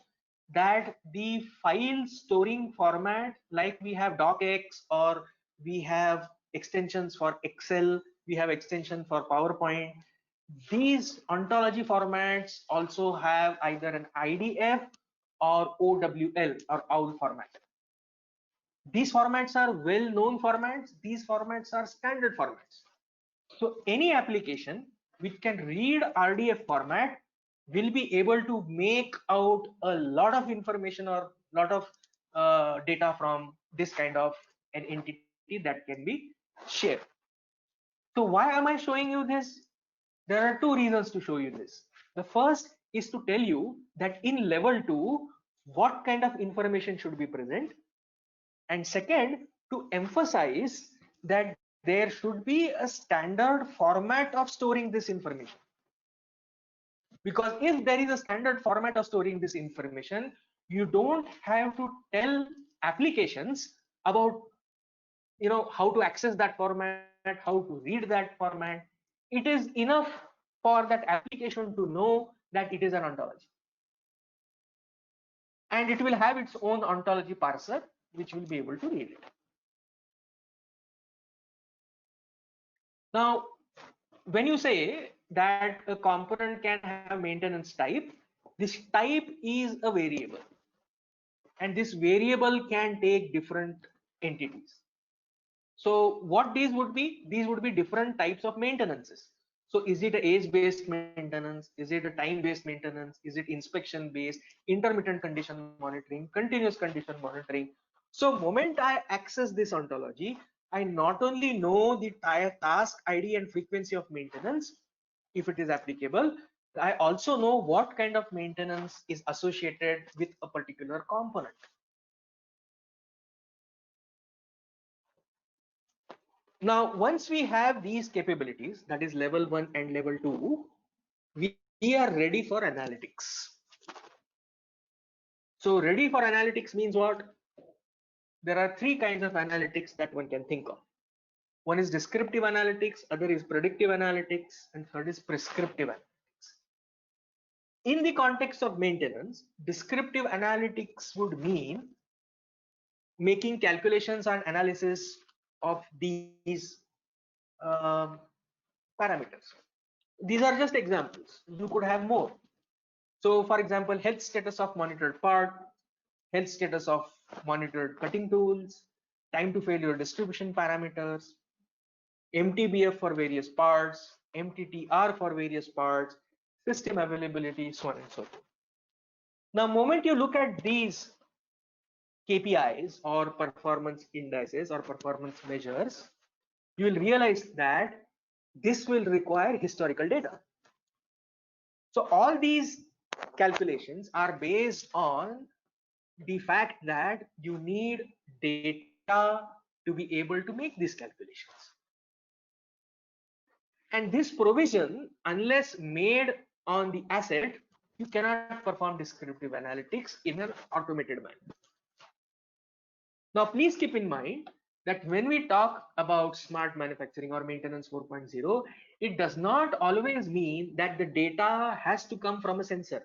that the file storing format, like we have docx or we have extensions for Excel, we have extension for PowerPoint. These ontology formats also have either an IDF or OWL or OWL format. These formats are well-known formats. These formats are standard formats. So any application which can read RDF format will be able to make out a lot of information or lot of data from this kind of an entity that can be shared. So why am I showing you this? There are two reasons to show you this. The first is to tell you that in level 2, what kind of information should be present. And second, to emphasize that there should be a standard format of storing this information. Because if there is a standard format of storing this information, you don't have to tell applications about how to access that format, how to read that format. It is enough for that application to know that it is an ontology, and it will have its own ontology parser which will be able to read it. Now, when you say that a component can have maintenance type, this type is a variable, and this variable can take different entities. So what these would be? These would be different types of maintenances. So is it a age-based maintenance? Is it a time-based maintenance? Is it inspection-based, intermittent condition monitoring, continuous condition monitoring? So moment I access this ontology, I not only know the task ID and frequency of maintenance, if it is applicable, I also know what kind of maintenance is associated with a particular component. Now, once we have these capabilities, that is level 1 and level 2, we are ready for analytics. So ready for analytics means what? There are three kinds of analytics that one can think of. One is descriptive analytics, other is predictive analytics, and third is prescriptive analytics. In the context of maintenance, descriptive analytics would mean making calculations and analysis of these parameters. These are just examples. You could have more. So for example, health status of monitored part, health status of monitored cutting tools, time to failure distribution parameters, MTBF for various parts, MTTR for various parts, system availability, so on and so forth. Now, moment you look at these KPIs or performance indices or performance measures, you will realize that this will require historical data. So all these calculations are based on the fact that you need data to be able to make these calculations. And this provision, unless made on the asset, you cannot perform descriptive analytics in an automated manner. Now, please keep in mind that when we talk about smart manufacturing or maintenance 4.0, it does not always mean that the data has to come from a sensor.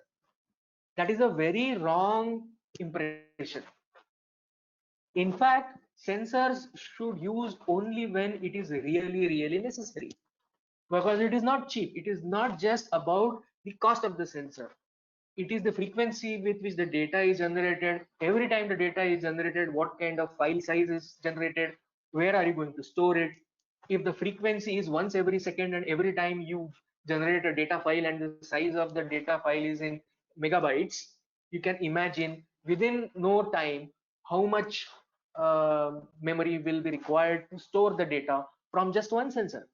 That is a very wrong impression. In fact, sensors should use only when it is really necessary, because it is not cheap. It is not just about the cost of the sensor. It is the frequency with which the data is generated. Every time the data is generated, what kind of file size is generated, where are you going to store it? If the frequency is once every second and every time you generate a data file and the size of the data file is in megabytes, you can imagine within no time how much memory will be required to store the data from just one sensor.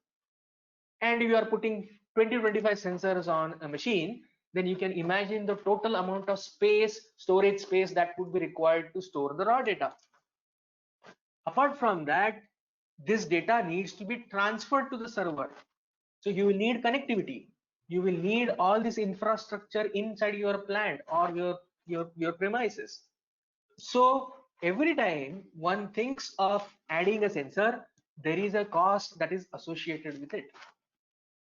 And if you are putting 20-25 sensors on a machine, then you can imagine the total amount of storage space that would be required to store the raw data. Apart from that, this data needs to be transferred to the server. So you will need connectivity. You will need all this infrastructure inside your plant or your premises. So every time one thinks of adding a sensor, there is a cost that is associated with it.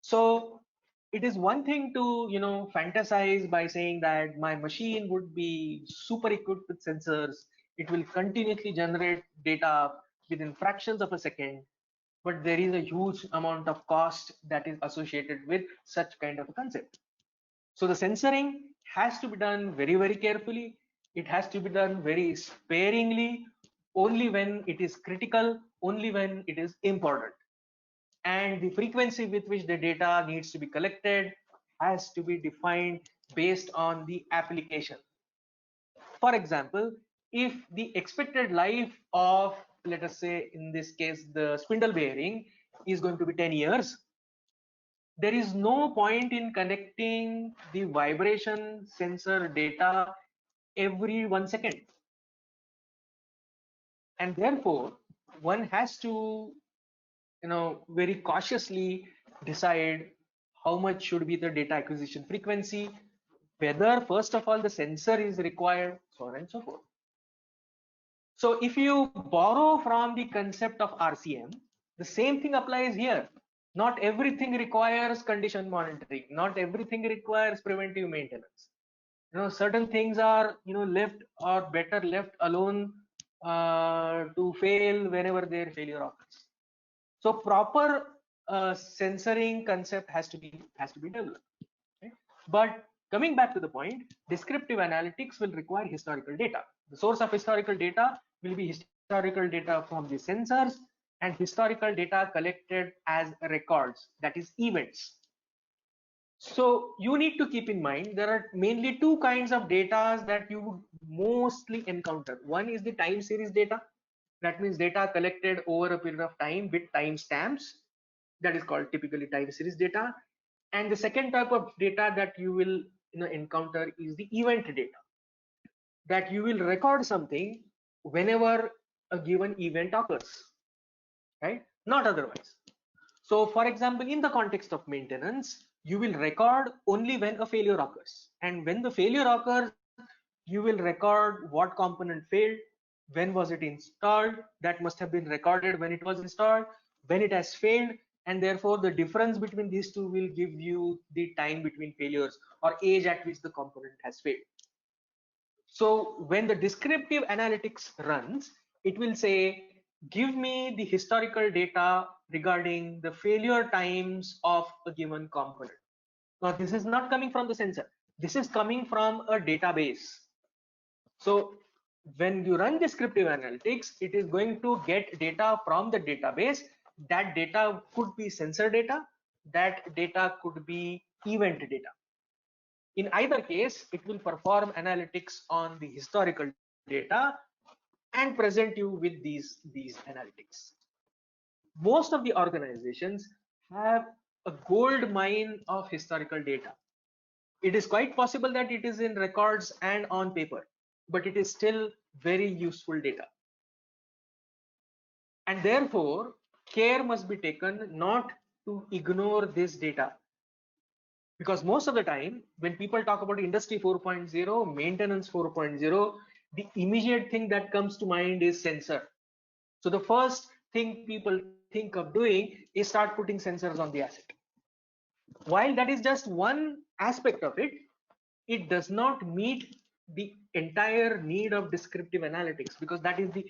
So it is one thing to fantasize by saying that my machine would be super equipped with sensors. It will continuously generate data within fractions of a second. but there is a huge amount of cost that is associated with such kind of a concept. So the censoring has to be done very, very carefully. It has to be done very sparingly, only when it is critical, only when it is important. And the frequency with which the data needs to be collected has to be defined based on the application. For example, if the expected life of, let us say in this case, the spindle bearing is going to be 10 years, there is no point in connecting the vibration sensor data every 1 second. And therefore, one has to, very cautiously decide how much should be the data acquisition frequency, whether first of all the sensor is required, so on and so forth. So if you borrow from the concept of RCM, the same thing applies here. Not everything requires condition monitoring, not everything requires preventive maintenance. Certain things are left or better left alone to fail whenever their failure occurs. So proper censoring concept has to be developed. Right? But coming back to the point, descriptive analytics will require historical data. The source of historical data will be historical data from the sensors and historical data collected as records, that is events. So you need to keep in mind there are mainly two kinds of data that you would mostly encounter. One is the time series data. That means data collected over a period of time with time stamps. That is called typically time series data. And the second type of data that you will encounter is the event data. That you will record something whenever a given event occurs, right? Not otherwise. So for example, in the context of maintenance, you will record only when a failure occurs. And when the failure occurs, you will record what component failed, when was it installed, that must have been recorded when it was installed, when it has failed, and therefore the difference between these two will give you the time between failures or age at which the component has failed. So when the descriptive analytics runs, it will say, give me the historical data regarding the failure times of a given component. Now this is not coming from the sensor. This is coming from a database. So when you run descriptive analytics, it is going to get data from the database. That data could be sensor data. That data could be event data. In either case, it will perform analytics on the historical data and present you with these analytics. Most of the organizations have a gold mine of historical data. It is quite possible that it is in records and on paper, but it is still very useful data. And therefore, care must be taken not to ignore this data. Because most of the time, when people talk about Industry 4.0, maintenance 4.0, the immediate thing that comes to mind is sensor. So the first thing people think of doing is start putting sensors on the asset. While that is just one aspect of it, it does not meet the entire need of descriptive analytics, because that is the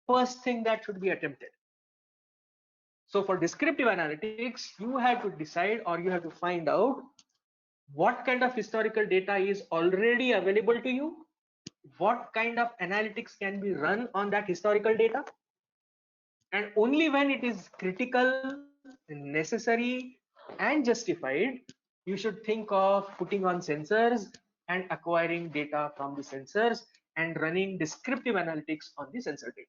first thing that should be attempted. So for descriptive analytics, you have to decide, or you have to find out what kind of historical data is already available to you, what kind of analytics can be run on that historical data, and only when it is critical, necessary, and justified, you should think of putting on sensors and acquiring data from the sensors and running descriptive analytics on the sensor data.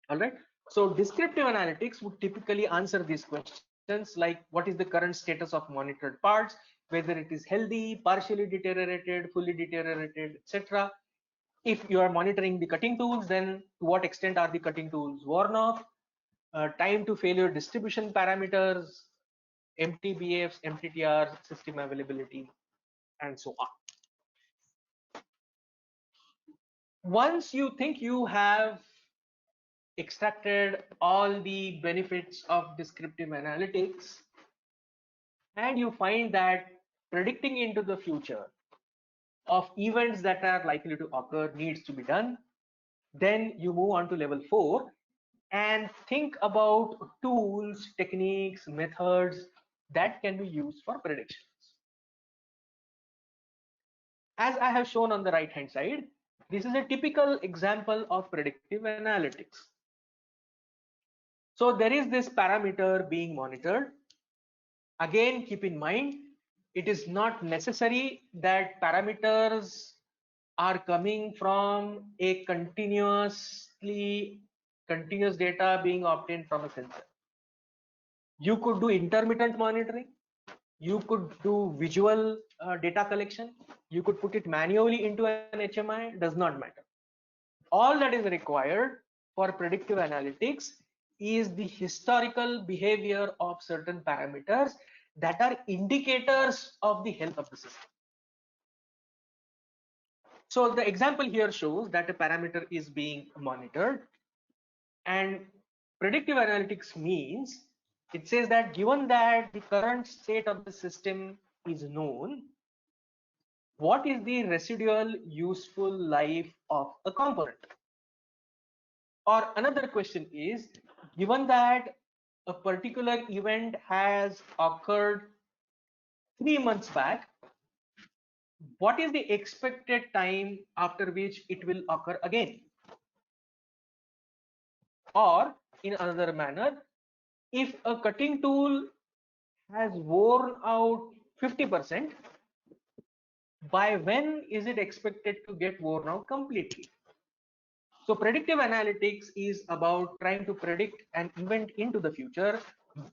All right. So descriptive analytics would typically answer these questions like, what is the current status of monitored parts, whether it is healthy, partially deteriorated, fully deteriorated, etc. If you are monitoring the cutting tools, then to what extent are the cutting tools worn off, time to failure distribution parameters, MTBFs, MTTRs, system availability, and so on. Once you think you have extracted all the benefits of descriptive analytics, and you find that predicting into the future of events that are likely to occur needs to be done, then you move on to level 4, and think about tools, techniques, methods that can be used for predictions. As I have shown on the right hand side, this is a typical example of predictive analytics. So there is this parameter being monitored. Again, keep in mind, it is not necessary that parameters are coming from a continuous data being obtained from a sensor. You could do intermittent monitoring, you could do visual data collection, you could put it manually into an HMI, does not matter. All that is required for predictive analytics is the historical behavior of certain parameters that are indicators of the health of the system. So the example here shows that a parameter is being monitored, and predictive analytics means it says that given that the current state of the system is known, what is the residual useful life of a component? Or another question is, given that a particular event has occurred 3 months back, what is the expected time after which it will occur again? Or in another manner, if a cutting tool has worn out 50%, by when is it expected to get worn out completely? So predictive analytics is about trying to predict an event into the future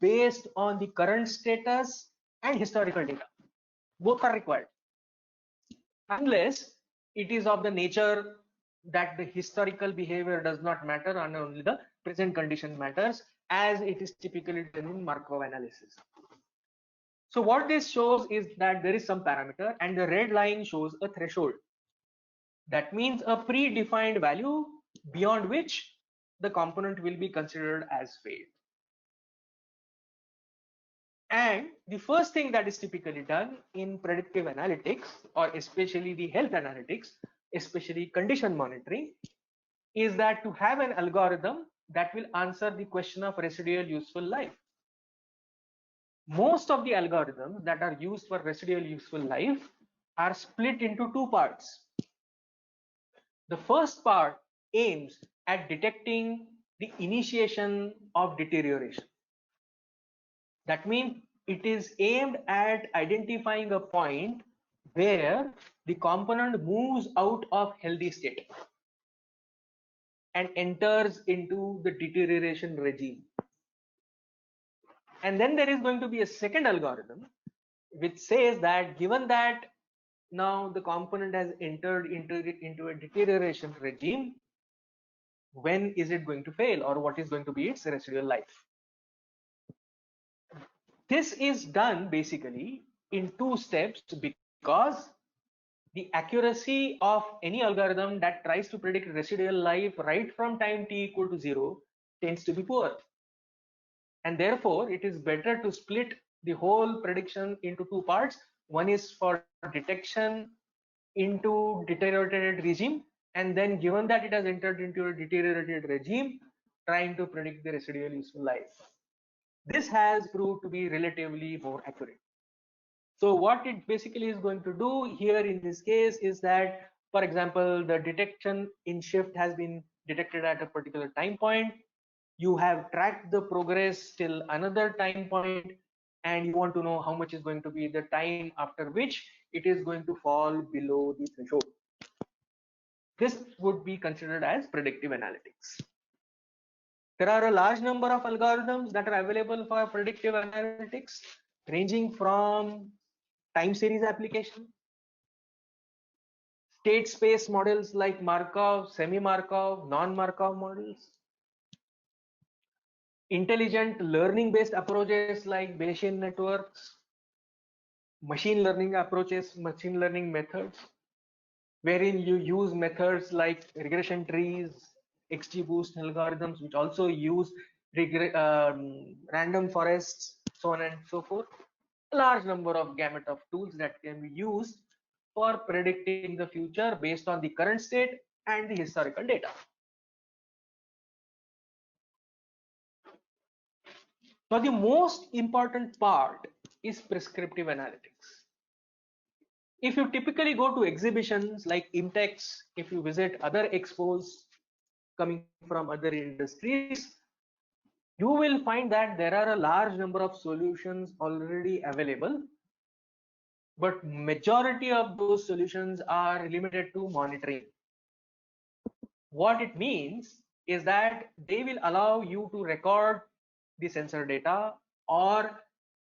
based on the current status and historical data. Both are required. Unless it is of the nature that the historical behavior does not matter and only the present condition matters, as it is typically done in Markov analysis. So what this shows is that there is some parameter and the red line shows a threshold. That means a predefined value beyond which the component will be considered as failed. And the first thing that is typically done in predictive analytics, or especially the health analytics, especially condition monitoring, is that to have an algorithm that will answer the question of residual useful life. Most of the algorithms that are used for residual useful life are split into two parts. The first part aims at detecting the initiation of deterioration. That means it is aimed at identifying a point where the component moves out of healthy state and enters into the deterioration regime. And then there is going to be a second algorithm which says that given that now the component has entered into a deterioration regime, when is it going to fail, or what is going to be its residual life? This is done basically in two steps because the accuracy of any algorithm that tries to predict residual life right from time t equal to 0 tends to be poor. And therefore, it is better to split the whole prediction into two parts. One is for detection into deteriorated regime, and then given that it has entered into a deteriorated regime, trying to predict the residual useful life. This has proved to be relatively more accurate. So what it basically is going to do here in this case is that, for example, the detection in shift has been detected at a particular time point. You have tracked the progress till another time point, and you want to know how much is going to be the time after which it is going to fall below the threshold. This would be considered as predictive analytics. There are a large number of algorithms that are available for predictive analytics, ranging from time series application, state space models like Markov, semi-Markov, non-Markov models, intelligent learning based approaches like Bayesian networks, machine learning approaches, machine learning methods, wherein you use methods like regression trees, XGBoost algorithms, which also use random forests, so on and so forth. A large number of gamut of tools that can be used for predicting the future based on the current state and the historical data. Now, the most important part is prescriptive analytics. If you typically go to exhibitions like IMTEX, if you visit other expos coming from other industries, you will find that there are a large number of solutions already available, but majority of those solutions are limited to monitoring. What it means is that they will allow you to record the sensor data or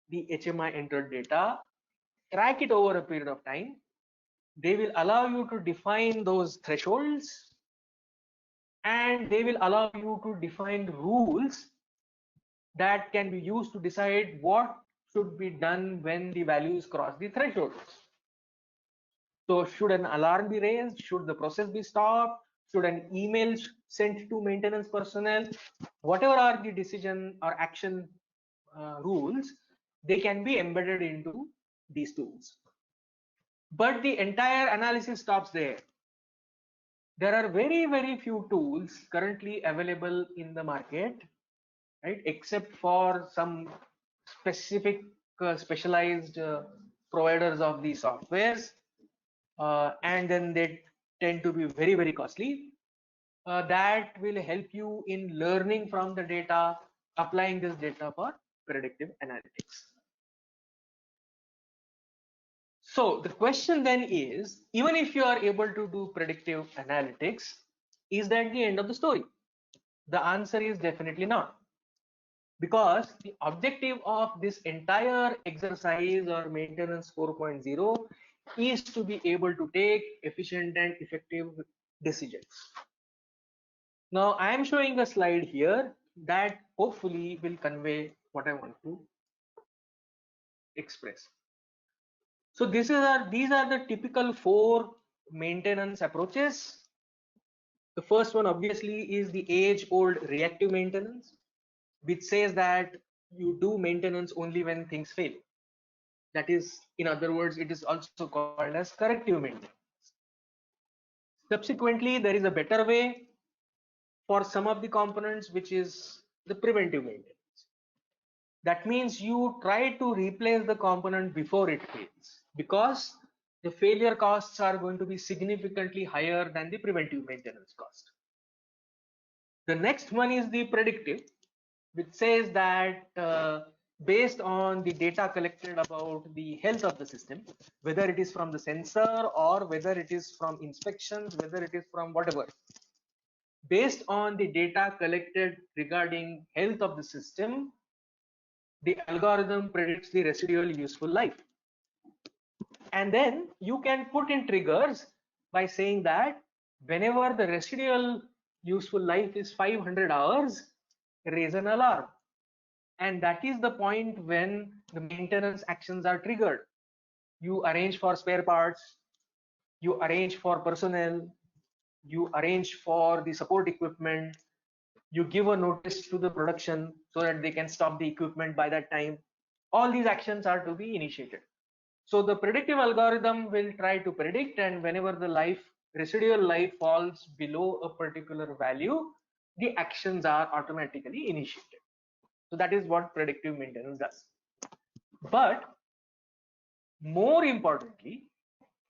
the HMI entered data, track it over a period of time. They will allow you to define those thresholds, and they will allow you to define rules that can be used to decide what should be done when the values cross the thresholds. So should an alarm be raised? Should the process be stopped? Should an email sent to maintenance personnel? Whatever are the decision or action rules, they can be embedded into these tools. But the entire analysis stops there. There are very, very few tools currently available in the market, right? Except for some specific specialized providers of these softwares, and then they tend to be very, very costly. That will help you in learning from the data, applying this data for predictive analytics. So the question then is, even if you are able to do predictive analytics, is that the end of the story? The answer is definitely not. Because the objective of this entire exercise or maintenance 4.0 is to be able to take efficient and effective decisions. Now I am showing a slide here that hopefully will convey what I want to express. So these are the typical 4 maintenance approaches. The first one obviously is the age-old reactive maintenance, which says that you do maintenance only when things fail. That is, in other words, it is also called as corrective maintenance. Subsequently, there is a better way for some of the components, which is the preventive maintenance. That means you try to replace the component before it fails, because the failure costs are going to be significantly higher than the preventive maintenance cost. The next one is the predictive, which says that based on the data collected about the health of the system, whether it is from the sensor or whether it is from inspections, whether it is from whatever, based on the data collected regarding health of the system, the algorithm predicts the residual useful life. And then you can put in triggers by saying that whenever the residual useful life is 500 hours, raise an alarm. And that is the point when the maintenance actions are triggered. You arrange for spare parts, you arrange for personnel, you arrange for the support equipment, you give a notice to the production so that they can stop the equipment by that time. All these actions are to be initiated. So the predictive algorithm will try to predict, and whenever the residual life falls below a particular value, the actions are automatically initiated. So that is what predictive maintenance does. But more importantly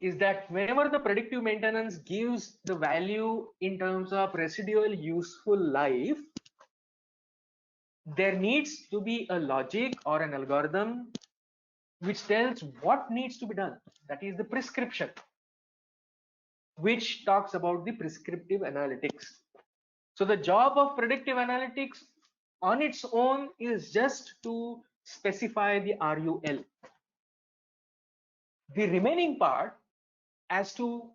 is that whenever the predictive maintenance gives the value in terms of residual useful life, there needs to be a logic or an algorithm which tells what needs to be done. That is the prescription, which talks about the prescriptive analytics. So the job of predictive analytics on its own is just to specify the RUL. The remaining part as to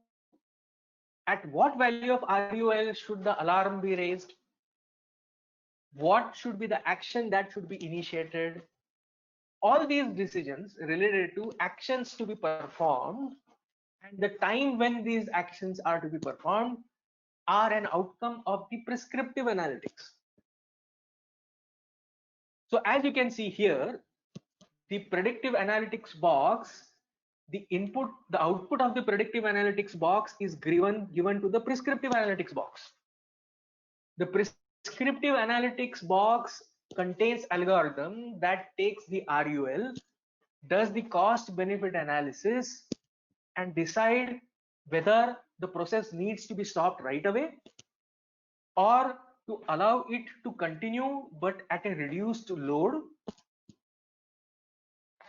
at what value of RUL should the alarm be raised, what should be the action that should be initiated, all these decisions related to actions to be performed and the time when these actions are to be performed are an outcome of the prescriptive analytics. So as you can see here, the predictive analytics box, the output of the predictive analytics box is given to the prescriptive analytics box. The prescriptive analytics box contains algorithm that takes the RUL, does the cost benefit analysis, and decide whether the process needs to be stopped right away or to allow it to continue but at a reduced load,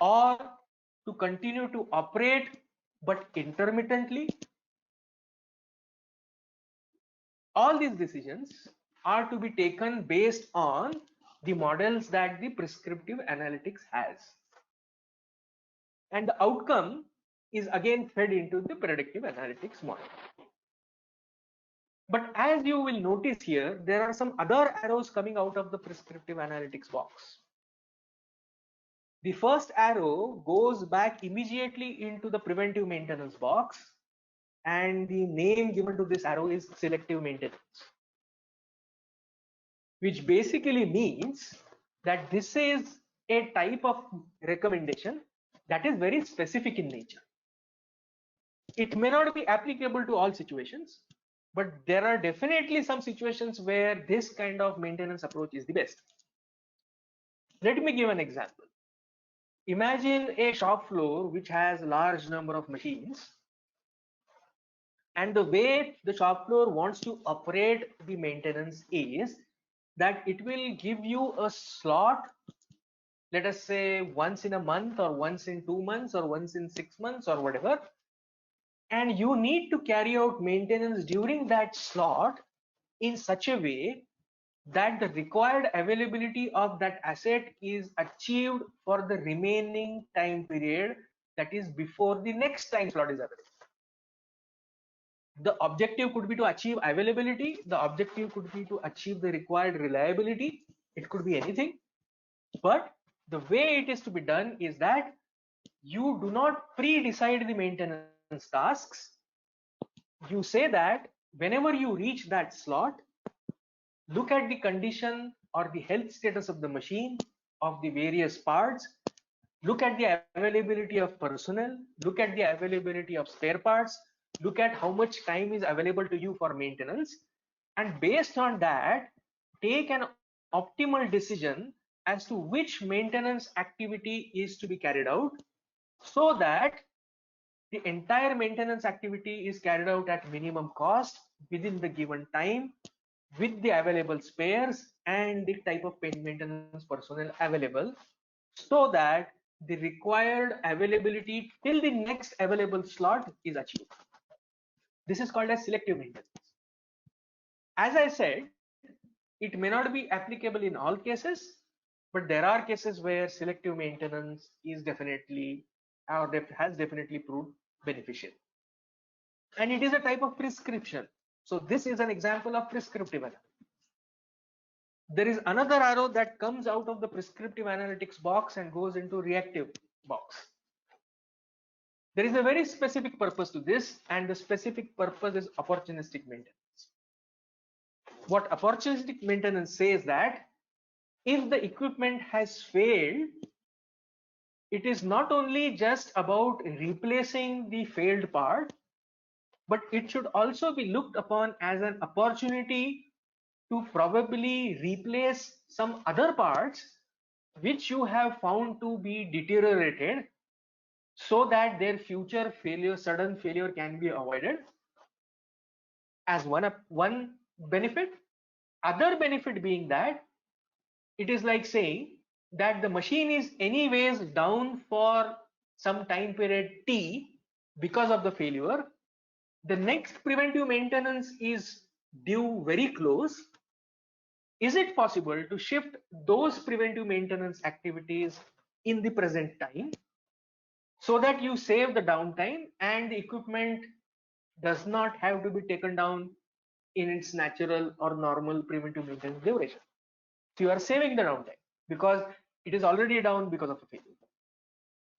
or to continue to operate but intermittently. All these decisions are to be taken based on the models that the prescriptive analytics has, and the outcome is again fed into the predictive analytics model. But as you will notice here, there are some other arrows coming out of the prescriptive analytics box. The first arrow goes back immediately into the preventive maintenance box, and the name given to this arrow is selective maintenance, which basically means that this is a type of recommendation that is very specific in nature. It may not be applicable to all situations, but there are definitely some situations where this kind of maintenance approach is the best. Let me give an example. Imagine a shop floor which has a large number of machines, and the way the shop floor wants to operate the maintenance is that it will give you a slot, let us say once in a month or once in 2 months or once in 6 months or whatever, and you need to carry out maintenance during that slot in such a way that the required availability of that asset is achieved for the remaining time period, that is before the next time slot is available. The objective could be to achieve availability, the objective could be to achieve the required reliability, it could be anything, but the way it is to be done is that you do not pre-decide the maintenance tasks. You say that whenever you reach that slot, look at the condition or the health status of the machine, of the various parts, look at the availability of personnel, look at the availability of spare parts, look at how much time is available to you for maintenance, and based on that, take an optimal decision as to which maintenance activity is to be carried out, so that the entire maintenance activity is carried out at minimum cost within the given time, with the available spares and the type of maintenance personnel available, so that the required availability till the next available slot is achieved. This is called as selective maintenance. As I said, it may not be applicable in all cases, but there are cases where selective maintenance is definitely or has definitely proved beneficial, and it is a type of prescription. So this is an example of prescriptive analytics. There is another arrow that comes out of the prescriptive analytics box and goes into reactive box. There is a very specific purpose to this, and the specific purpose is opportunistic maintenance. What opportunistic maintenance says that if the equipment has failed, it is not only just about replacing the failed part, but it should also be looked upon as an opportunity to probably replace some other parts which you have found to be deteriorated, so that their future failure, sudden failure, can be avoided, as one benefit. Other benefit being that it is like saying that the machine is anyways down for some time period T because of the failure. The next preventive maintenance is due very close. Is it possible to shift those preventive maintenance activities in the present time, so that you save the downtime and the equipment does not have to be taken down in its natural or normal preventive maintenance duration? So you are saving the downtime because it is already down because of a failure.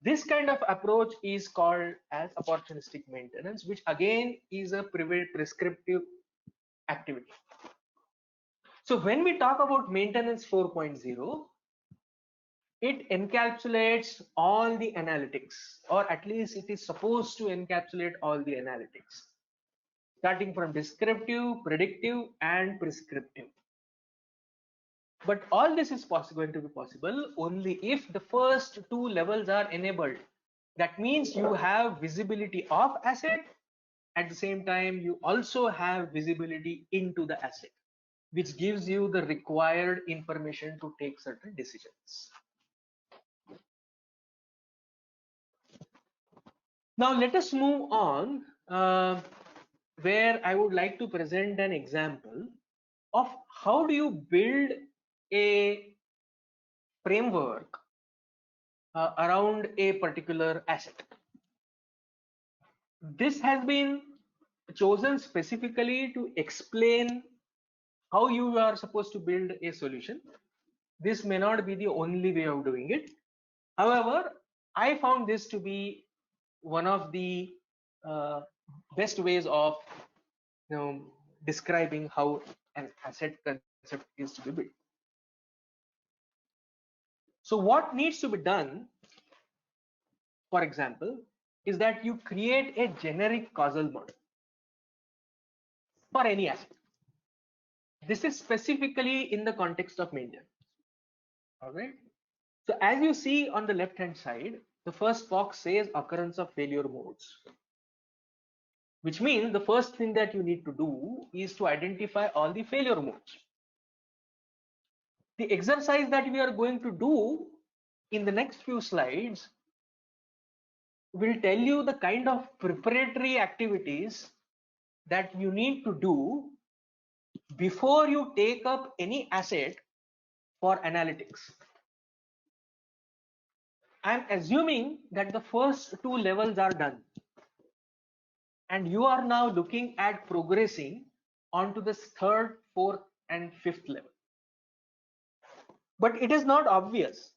This kind of approach is called as opportunistic maintenance, which again is a prescriptive activity. So when we talk about maintenance 4.0, it encapsulates all the analytics, or at least it is supposed to encapsulate all the analytics, starting from descriptive, predictive, and prescriptive. But all this is going to be possible only if the first two levels are enabled. That means you have visibility of asset. At the same time, you also have visibility into the asset, which gives you the required information to take certain decisions. Now let us move on, where I would like to present an example of how do you build a framework around a particular asset. This has been chosen specifically to explain how you are supposed to build a solution. This may not be the only way of doing it. However, I found this to be one of the best ways of describing how an asset concept is to be built. So what needs to be done, for example, is that you create a generic causal model for any asset. This is specifically in the context of maintenance. All right. So as you see on the left hand side, the first box says occurrence of failure modes, which means the first thing that you need to do is to identify all the failure modes. The exercise that we are going to do in the next few slides will tell you the kind of preparatory activities that you need to do before you take up any asset for analytics. I'm assuming that the first two levels are done, and you are now looking at progressing onto this third, fourth, and fifth level. But it is not obvious,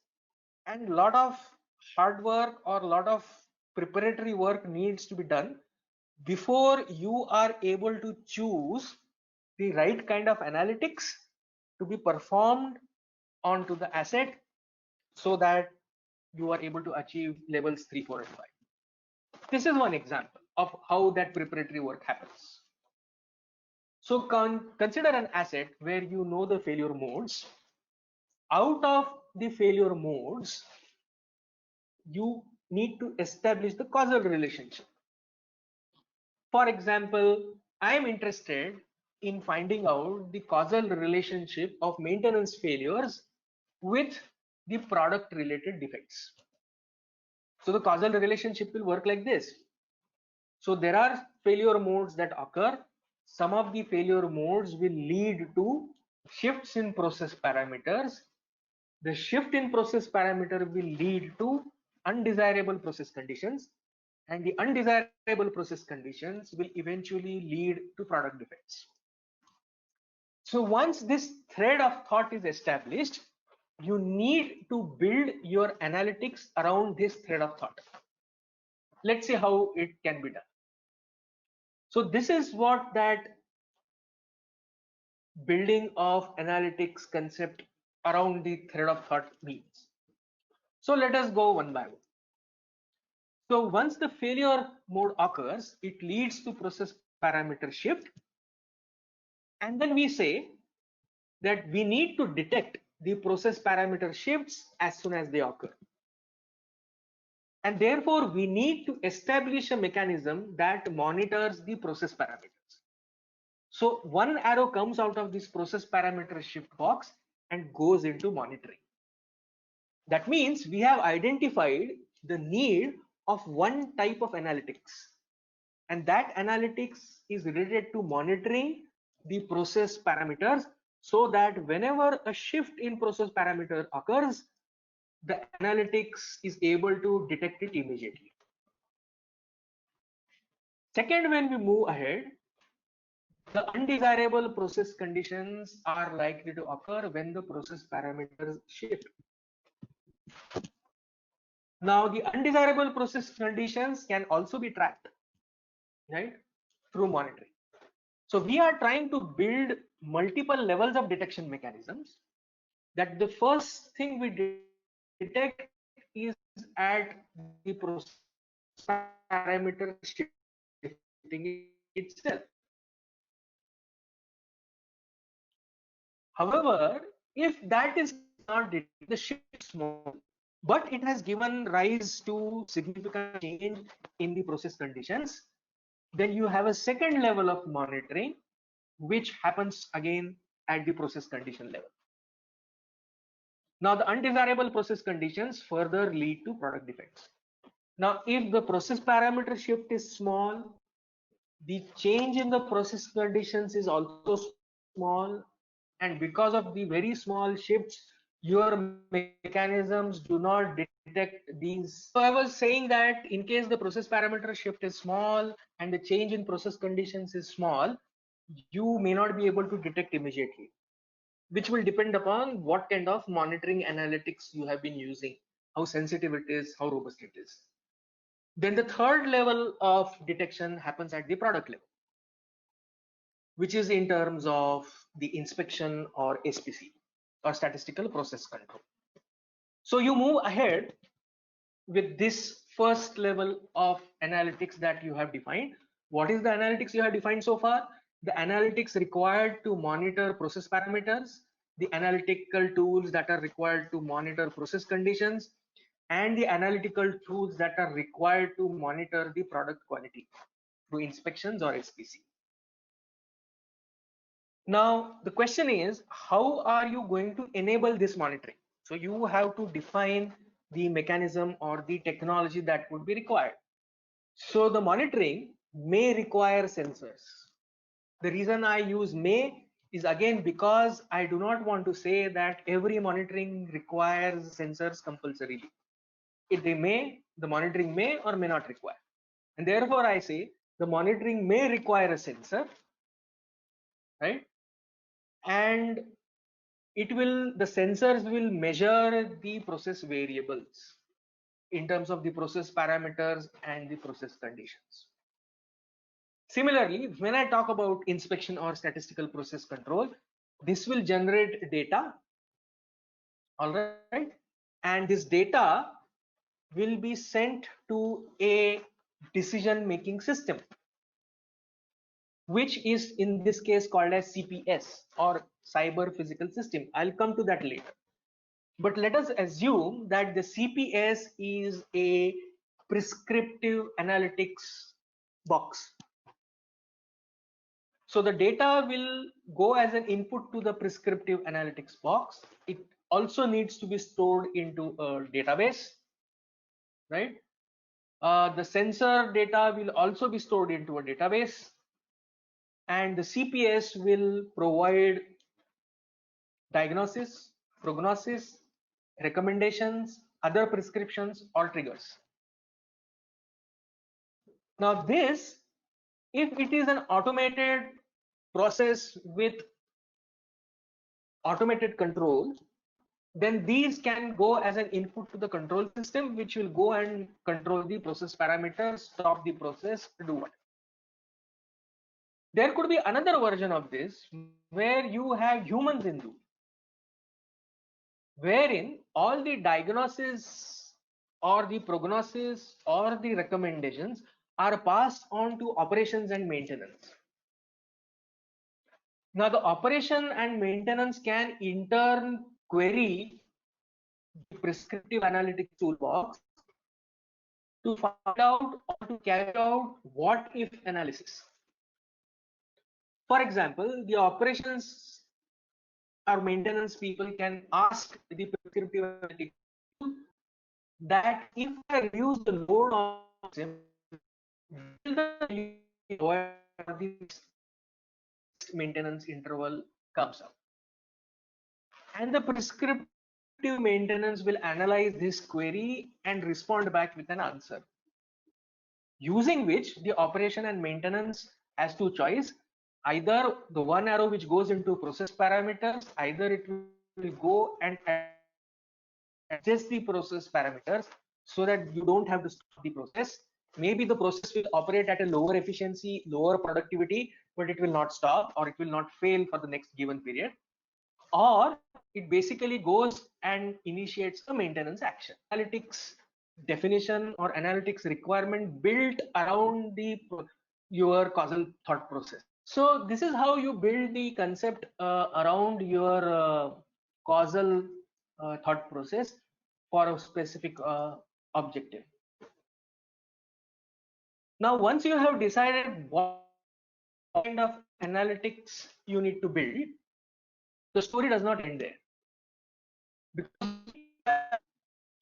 and a lot of hard work or a lot of preparatory work needs to be done before you are able to choose the right kind of analytics to be performed onto the asset so that you are able to achieve levels 3, 4, and 5. This is one example of how that preparatory work happens. So consider an asset where you know the failure modes. Out of the failure modes, you need to establish the causal relationship. For example, I am interested in finding out the causal relationship of maintenance failures with the product related defects. So the causal relationship will work like this. So there are failure modes that occur. Some of the failure modes will lead to shifts in process parameters. The shift in process parameter will lead to undesirable process conditions, and the undesirable process conditions will eventually lead to product defects. So once this thread of thought is established, you need to build your analytics around this thread of thought. Let's see how it can be done. So this is what that building of analytics concept around the thread of thought means. So let us go one by one. So once the failure mode occurs, it leads to process parameter shift. And then we say that we need to detect the process parameter shifts as soon as they occur. And therefore, we need to establish a mechanism that monitors the process parameters. So one arrow comes out of this process parameter shift box and goes into monitoring. That means we have identified the need of one type of analytics, and that analytics is related to monitoring the process parameters, so that whenever a shift in process parameter occurs, the analytics is able to detect it immediately. Second, when we move ahead, the undesirable process conditions are likely to occur when the process parameters shift. Now, the undesirable process conditions can also be tracked, right, through monitoring. So we are trying to build multiple levels of detection mechanisms, that the first thing we detect is at the process parameter shifting itself. However, If that is not detected, the shift is small, but it has given rise to significant change in the process conditions, then you have a second level of monitoring, which happens again at the process condition level. Now, the undesirable process conditions further lead to product defects. Now, if the process parameter shift is small, the change in the process conditions is also small, and because of the very small shifts, your mechanisms do not detect these. So I was saying that in case the process parameter shift is small and the change in process conditions is small, you may not be able to detect immediately, which will depend upon what kind of monitoring analytics you have been using, how sensitive it is, how robust it is. Then the third level of detection happens at the product level, which is in terms of the inspection or SPC, or statistical process control. So you move ahead with this first level of analytics that you have defined. What is the analytics you have defined so far? The analytics required to monitor process parameters, the analytical tools that are required to monitor process conditions, and the analytical tools that are required to monitor the product quality through inspections or SPC. Now, the question is, how are you going to enable this monitoring? So you have to define the mechanism or the technology that would be required. So the monitoring may require sensors. The reason I use may is again because I do not want to say that every monitoring requires sensors compulsorily. The monitoring may or may not require. And therefore I say the monitoring may require a sensor, right? And the sensors will measure the process variables in terms of the process parameters and the process conditions. Similarly, when I talk about inspection or statistical process control, this will generate data, all right, and this data will be sent to a decision making system, which is in this case called as CPS, or cyber physical system. I'll come to that later. But let us assume that the CPS is a prescriptive analytics box. So the data will go as an input to the prescriptive analytics box. It also needs to be stored into a database, right? The sensor data will also be stored into a database, and the CPS will provide diagnosis, prognosis, recommendations, other prescriptions or triggers. Now this, if it is an automated process with automated control, then these can go as an input to the control system, which will go and control the process parameters, stop the process, do what. There could be another version of this where you have humans in loop, wherein all the diagnosis or the prognosis or the recommendations are passed on to operations and maintenance. Now the operation and maintenance can in turn query the prescriptive analytics toolbox to find out or to carry out what if analysis. For example, the operations or maintenance people can ask the prescriptive analytics tool that if I reduce the load on the system, will the maintenance interval comes up, and the prescriptive maintenance will analyze this query and respond back with an answer, using which the operation and maintenance has two choice: either the one arrow which goes into process parameters, either it will go and adjust the process parameters so that you don't have to stop the process. Maybe the process will operate at a lower efficiency, lower productivity, but it will not stop, or it will not fail for the next given period. Or it basically goes and initiates a maintenance action. Analytics definition or analytics requirement built around your causal thought process. So this is how you build the concept around your causal thought process for a specific objective. Now, once you have decided what kind of analytics you need to build, the story does not end there. Because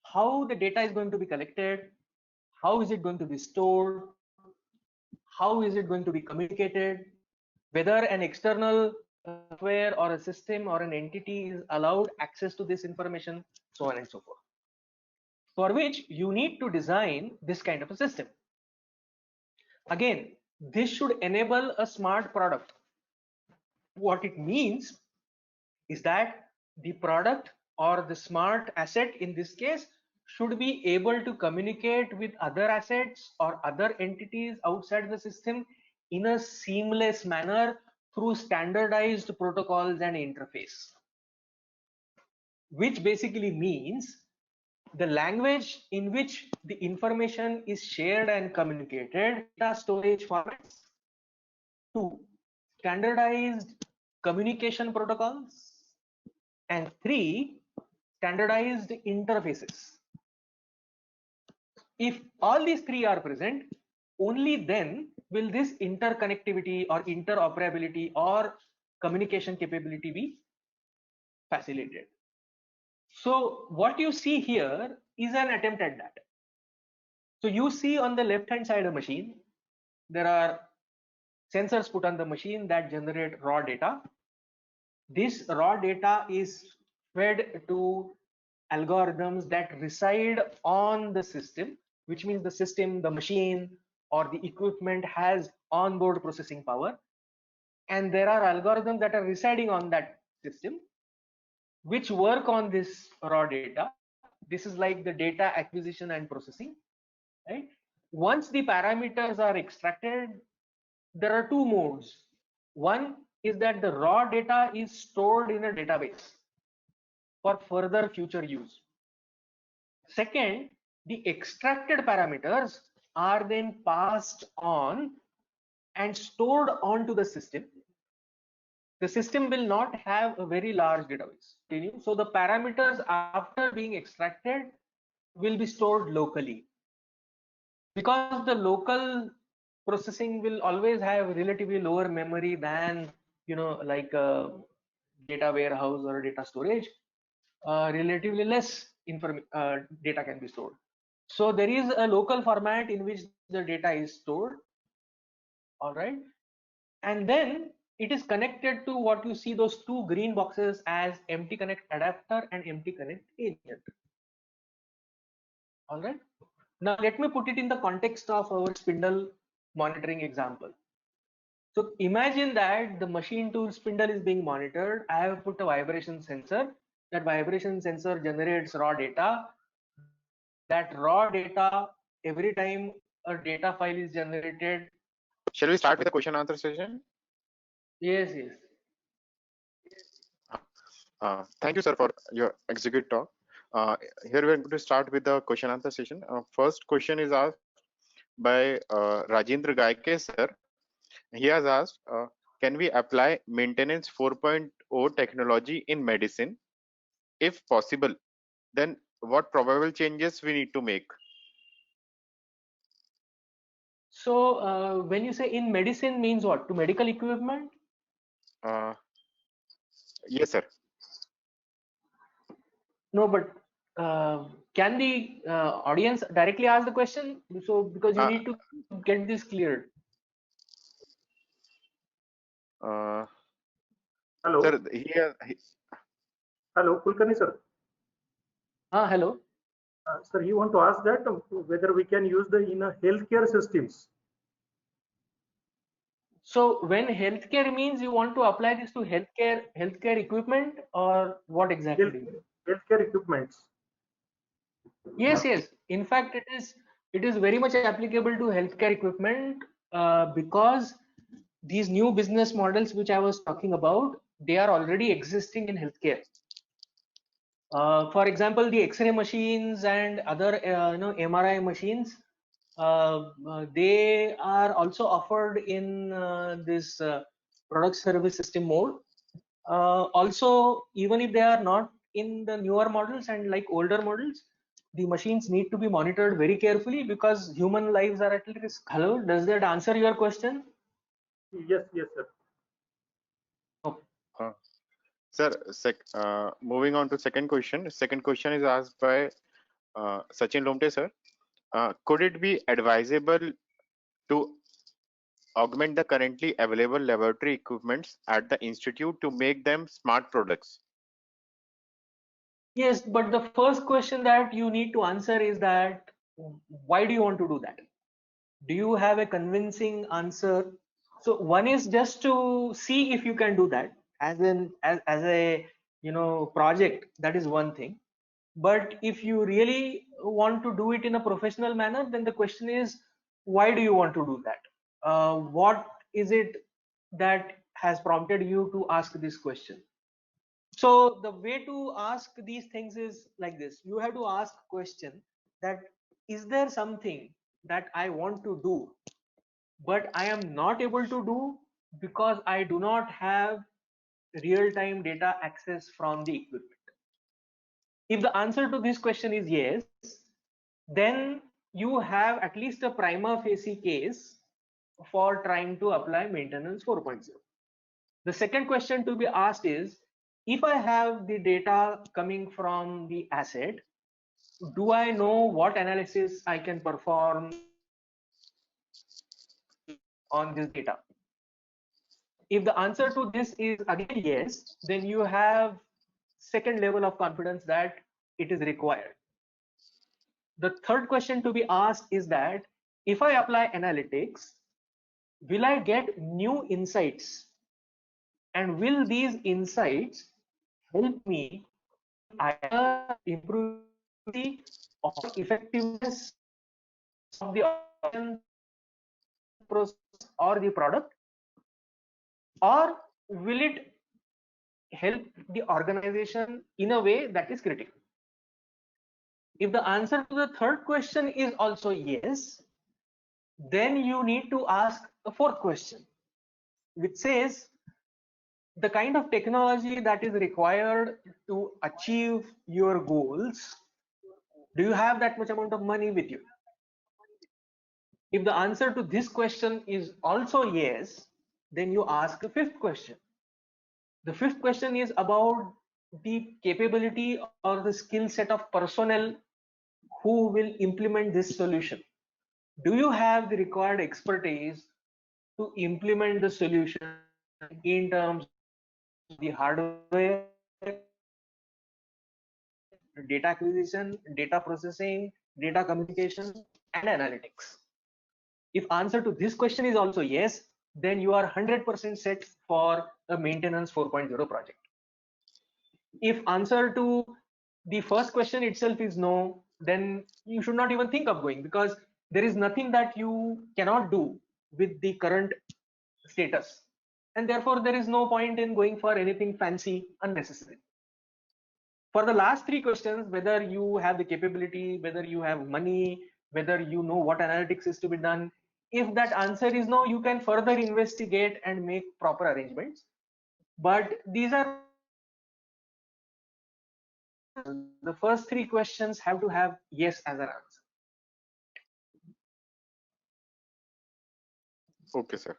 how the data is going to be collected, how is it going to be stored, how is it going to be communicated, whether an external software or a system or an entity is allowed access to this information, so on and so forth. For which you need to design this kind of a system. Again, this should enable a smart product. What it means is that the product or the smart asset in this case should be able to communicate with other assets or other entities outside the system in a seamless manner through standardized protocols and interface, which basically means the language in which the information is shared and communicated, data storage formats, 2, standardized communication protocols, and 3, standardized interfaces. If all these 3 are present, only then will this interconnectivity or interoperability or communication capability be facilitated. So what you see here is an attempt at that. So you see on the left hand side of the machine, there are sensors put on the machine that generate raw data. This raw data is fed to algorithms that reside on the system, which means the system, the machine, or the equipment has onboard processing power. And there are algorithms that are residing on that system, which work on this raw data. This is like the data acquisition and processing, right? Once the parameters are extracted, there are 2 modes. One is that the raw data is stored in a database for further future use. Second, the extracted parameters are then passed on and stored onto the system. The system will not have a very large database. So the parameters after being extracted will be stored locally. Because the local processing will always have relatively lower memory than, like a data warehouse or data storage, relatively less data can be stored. So there is a local format in which the data is stored, all right, and then it is connected to what you see those 2 green boxes as empty connect adapter and empty connect agent. All right. Now let me put it in the context of our spindle monitoring example. So imagine that the machine tool spindle is being monitored. I have put a vibration sensor. That vibration sensor generates raw data. That raw data, every time a data file is generated. Shall we start with the question answer session? Yes. Thank you, sir, for your executive talk. Here we are going to start with the question answer session. First question is asked by Rajendra Gaike, sir. He has asked, can we apply maintenance 4.0 technology in medicine? If possible, then what probable changes we need to make? So when you say in medicine means what? To medical equipment? Yes, sir. No, but can the audience directly ask the question? So because you need to get this cleared. Hello. Sir, Hello, Kulkarni sir. Hello. Sir, you want to ask that whether we can use the in a healthcare systems. So when healthcare means you want to apply this to healthcare equipment, or what exactly? Healthcare equipments. Yes. In fact, it is very much applicable to healthcare equipment because these new business models which I was talking about, they are already existing in healthcare. For example, the X-ray machines and other MRI machines, they are also offered in this product service system mode. Also, even if they are not in the newer models and like older models, the machines need to be monitored very carefully because human lives are at risk. Hello, does that answer your question? Yes, yes, sir. Uh, Sir, moving on to second question. Second question is asked by Sachin Lomte, sir. Could it be advisable to augment the currently available laboratory equipments at the institute to make them smart products? Yes, but the first question that you need to answer is that why do you want to do that? Do you have a convincing answer? So one is just to see if you can do that as a project. That is one thing. But if you really want to do it in a professional manner, then the question is, why do you want to do that? What is it that has prompted you to ask this question? So the way to ask these things is like this. You have to ask question that, is there something that I want to do but I am not able to do because I do not have real-time data access from the equipment? If the answer to this question is yes, then you have at least a prima facie case for trying to apply maintenance 4.0. The second question to be asked is, if I have the data coming from the asset, do I know what analysis I can perform on this data? If the answer to this is again yes, then you have second level of confidence that it is required. The third question to be asked is that if I apply analytics, will I get new insights? And will these insights help me either improve the or effectiveness of the process or the product, or will it help the organization in a way that is critical? If the answer to the third question is also yes, then you need to ask the fourth question, which says the kind of technology that is required to achieve your goals, do you have that much amount of money with you? If the answer to this question is also yes, then you ask the fifth question. The fifth question is about the capability or the skill set of personnel who will implement this solution. Do you have the required expertise to implement the solution in terms of the hardware, data acquisition, data processing, data communication, and analytics? If answer to this question is also yes, then you are 100% set for a maintenance 4.0 project. If answer to the first question itself is no, then you should not even think of going, because there is nothing that you cannot do with the current status, and therefore there is no point in going for anything fancy unnecessary. For the last three questions, whether you have the capability, whether you have money, whether you know what analytics is to be done, if that answer is no, you can further investigate and make proper arrangements. But these are the first three questions have to have yes as an answer. Okay, sir.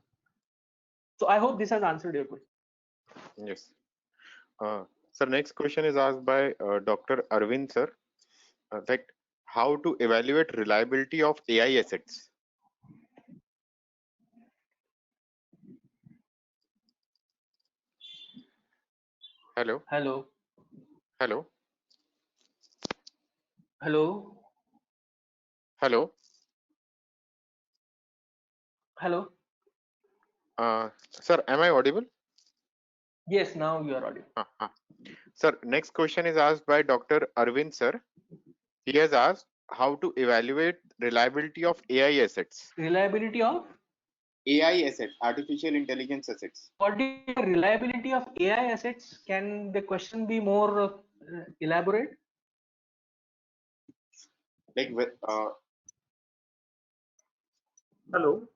So I hope this has answered your question. Yes. Sir, next question is asked by Dr. Arvind, sir. That how to evaluate reliability of AI assets? Hello. Hello. Hello. Hello. Hello. Hello. Sir, am I audible? Yes, now you are audible. Sir, next question is asked by Dr. Arvind, sir. He has asked how to evaluate reliability of AI assets. Reliability of? AI assets, artificial intelligence assets. What is the reliability of AI assets? Can the question be more elaborate? Like, Hello.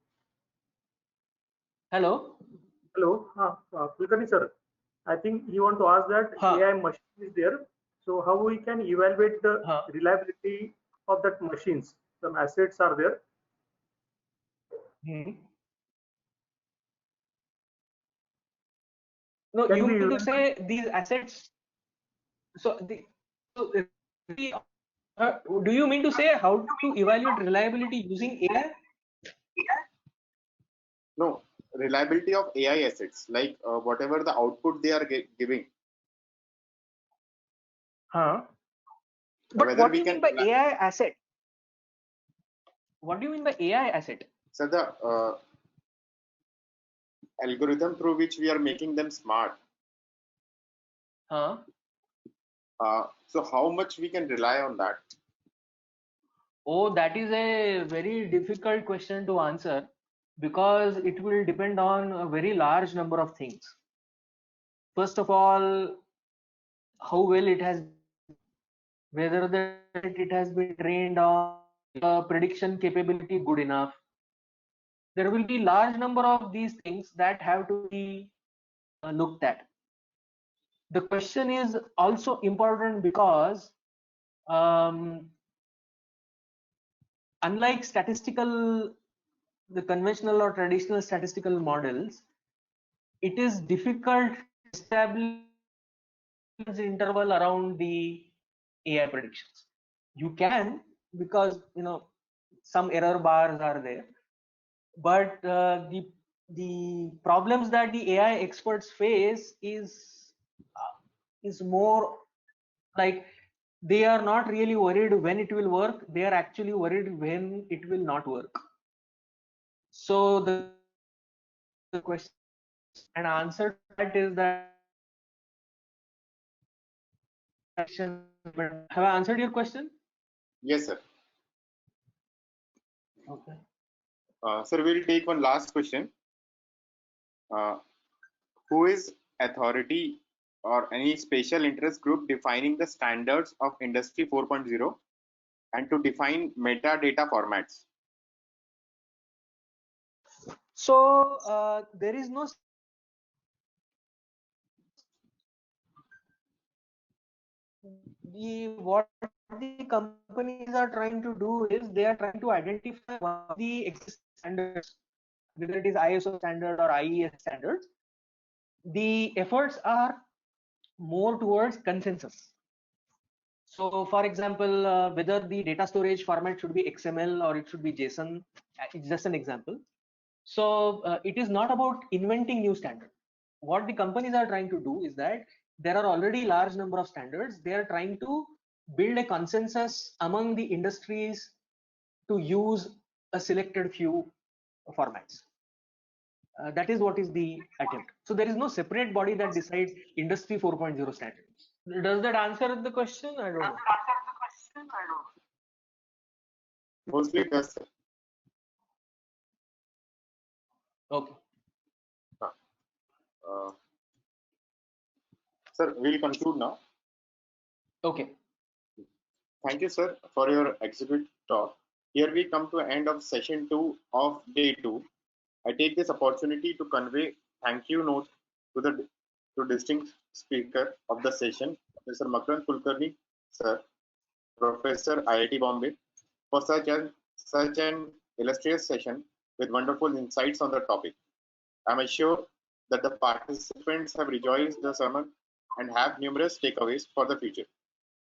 Hello. Hello. Kulkarni sir. I think you want to ask that Huh. AI machine is there. So how we can evaluate the Huh. reliability of that machines? Some assets are there. Hmm. No, Can you we mean to evaluate? say these assets? So, so really, do you mean to say how to evaluate reliability using AI? No, reliability of AI assets, like whatever the output they are giving, Huh? But whether what do we you mean can, by AI asset? What do you mean by AI asset? so the algorithm through which we are making them smart. Huh? So how much we can rely on that? Oh, that is a very difficult question to answer because it will depend on a very large number of things. First of all, how well it has, whether it has been trained on prediction capability good enough. There will be large number of these things that have to be looked at. The question is also important because unlike the conventional or traditional statistical models, it is difficult to establish interval around the AI predictions. You can, because some error bars are there, but the problems that the AI experts face is more like they are not really worried when it will work. They are actually worried when it will not work. So the question and answer to that is that have I answered your question? Yes, sir. Okay. Sir, we'll take one last question. Who is authority or any special interest group defining the standards of Industry 4.0 and to define metadata formats? So there is no what the companies are trying to do is they are trying to identify one of the existing standards, whether it is ISO standard or IES standards. The efforts are more towards consensus. So for example, whether the data storage format should be XML or it should be JSON, it's just an example. So it is not about inventing new standard. What the companies are trying to do is that there are already large number of standards. They are trying to build a consensus among the industries to use a selected few formats. That is what is the attempt. So there is no separate body that decides industry 4.0 standards. Does that answer the question? I don't know. Mostly it does, sir. Okay. Uh, Sir, we'll conclude now. Okay. Thank you, sir, for your exhibit talk. Here we come to the end of session 2 of day 2. I take this opportunity to convey thank you note to distinct speaker of the session, Mr. Makaran Kulkarni, sir, Professor IIT Bombay, for such an illustrious session with wonderful insights on the topic. I am sure that the participants have rejoiced the sermon and have numerous takeaways for the future.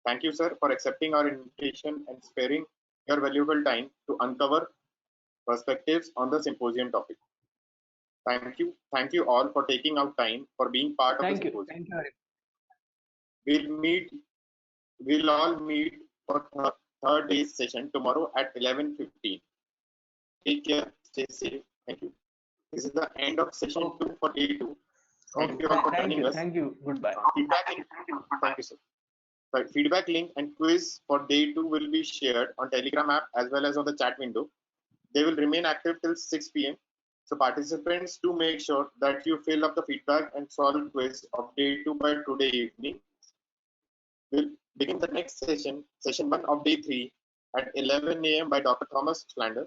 Thank you, sir, for accepting our invitation and sparing your valuable time to uncover perspectives on the symposium topic. Thank you all for taking out time for being part of the Thank you. symposium. Thank you. We'll all meet for third day's session tomorrow at 11:15. Take care, stay safe. Thank you. This is the end of session 2 for day 2. Thank you all for joining us. Thank you. Goodbye. Thank you, sir. Right, feedback link and quiz for day 2 will be shared on Telegram app as well as on the chat window. They will remain active till 6 p.m. So participants, do make sure that you fill up the feedback and solve quiz of day 2 by today evening. We'll begin the next session, session 1 of day 3 at 11 a.m. by Dr. Thomas Schlander,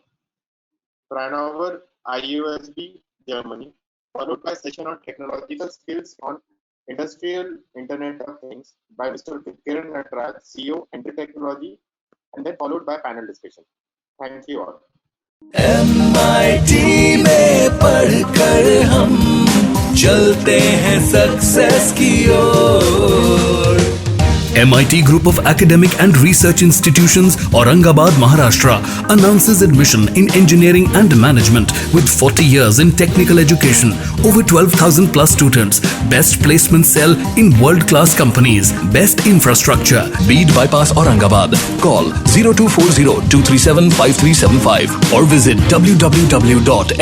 Fraunhofer IUSB, Germany, followed by session on technological skills on Industrial Internet of Things by Mr. Kiran Nataraj, CEO, Entry Technology, and then followed by panel discussion. Thank you all. MIT में पढ़कर हम चलते हैं success की ओर। MIT Group of Academic and Research Institutions, Aurangabad, Maharashtra, announces admission in engineering and management with 40 years in technical education, over 12,000 plus students, best placement cell in world-class companies, best infrastructure. Bead Bypass, Aurangabad. Call 0240-237-5375 or visit www.mit.asia.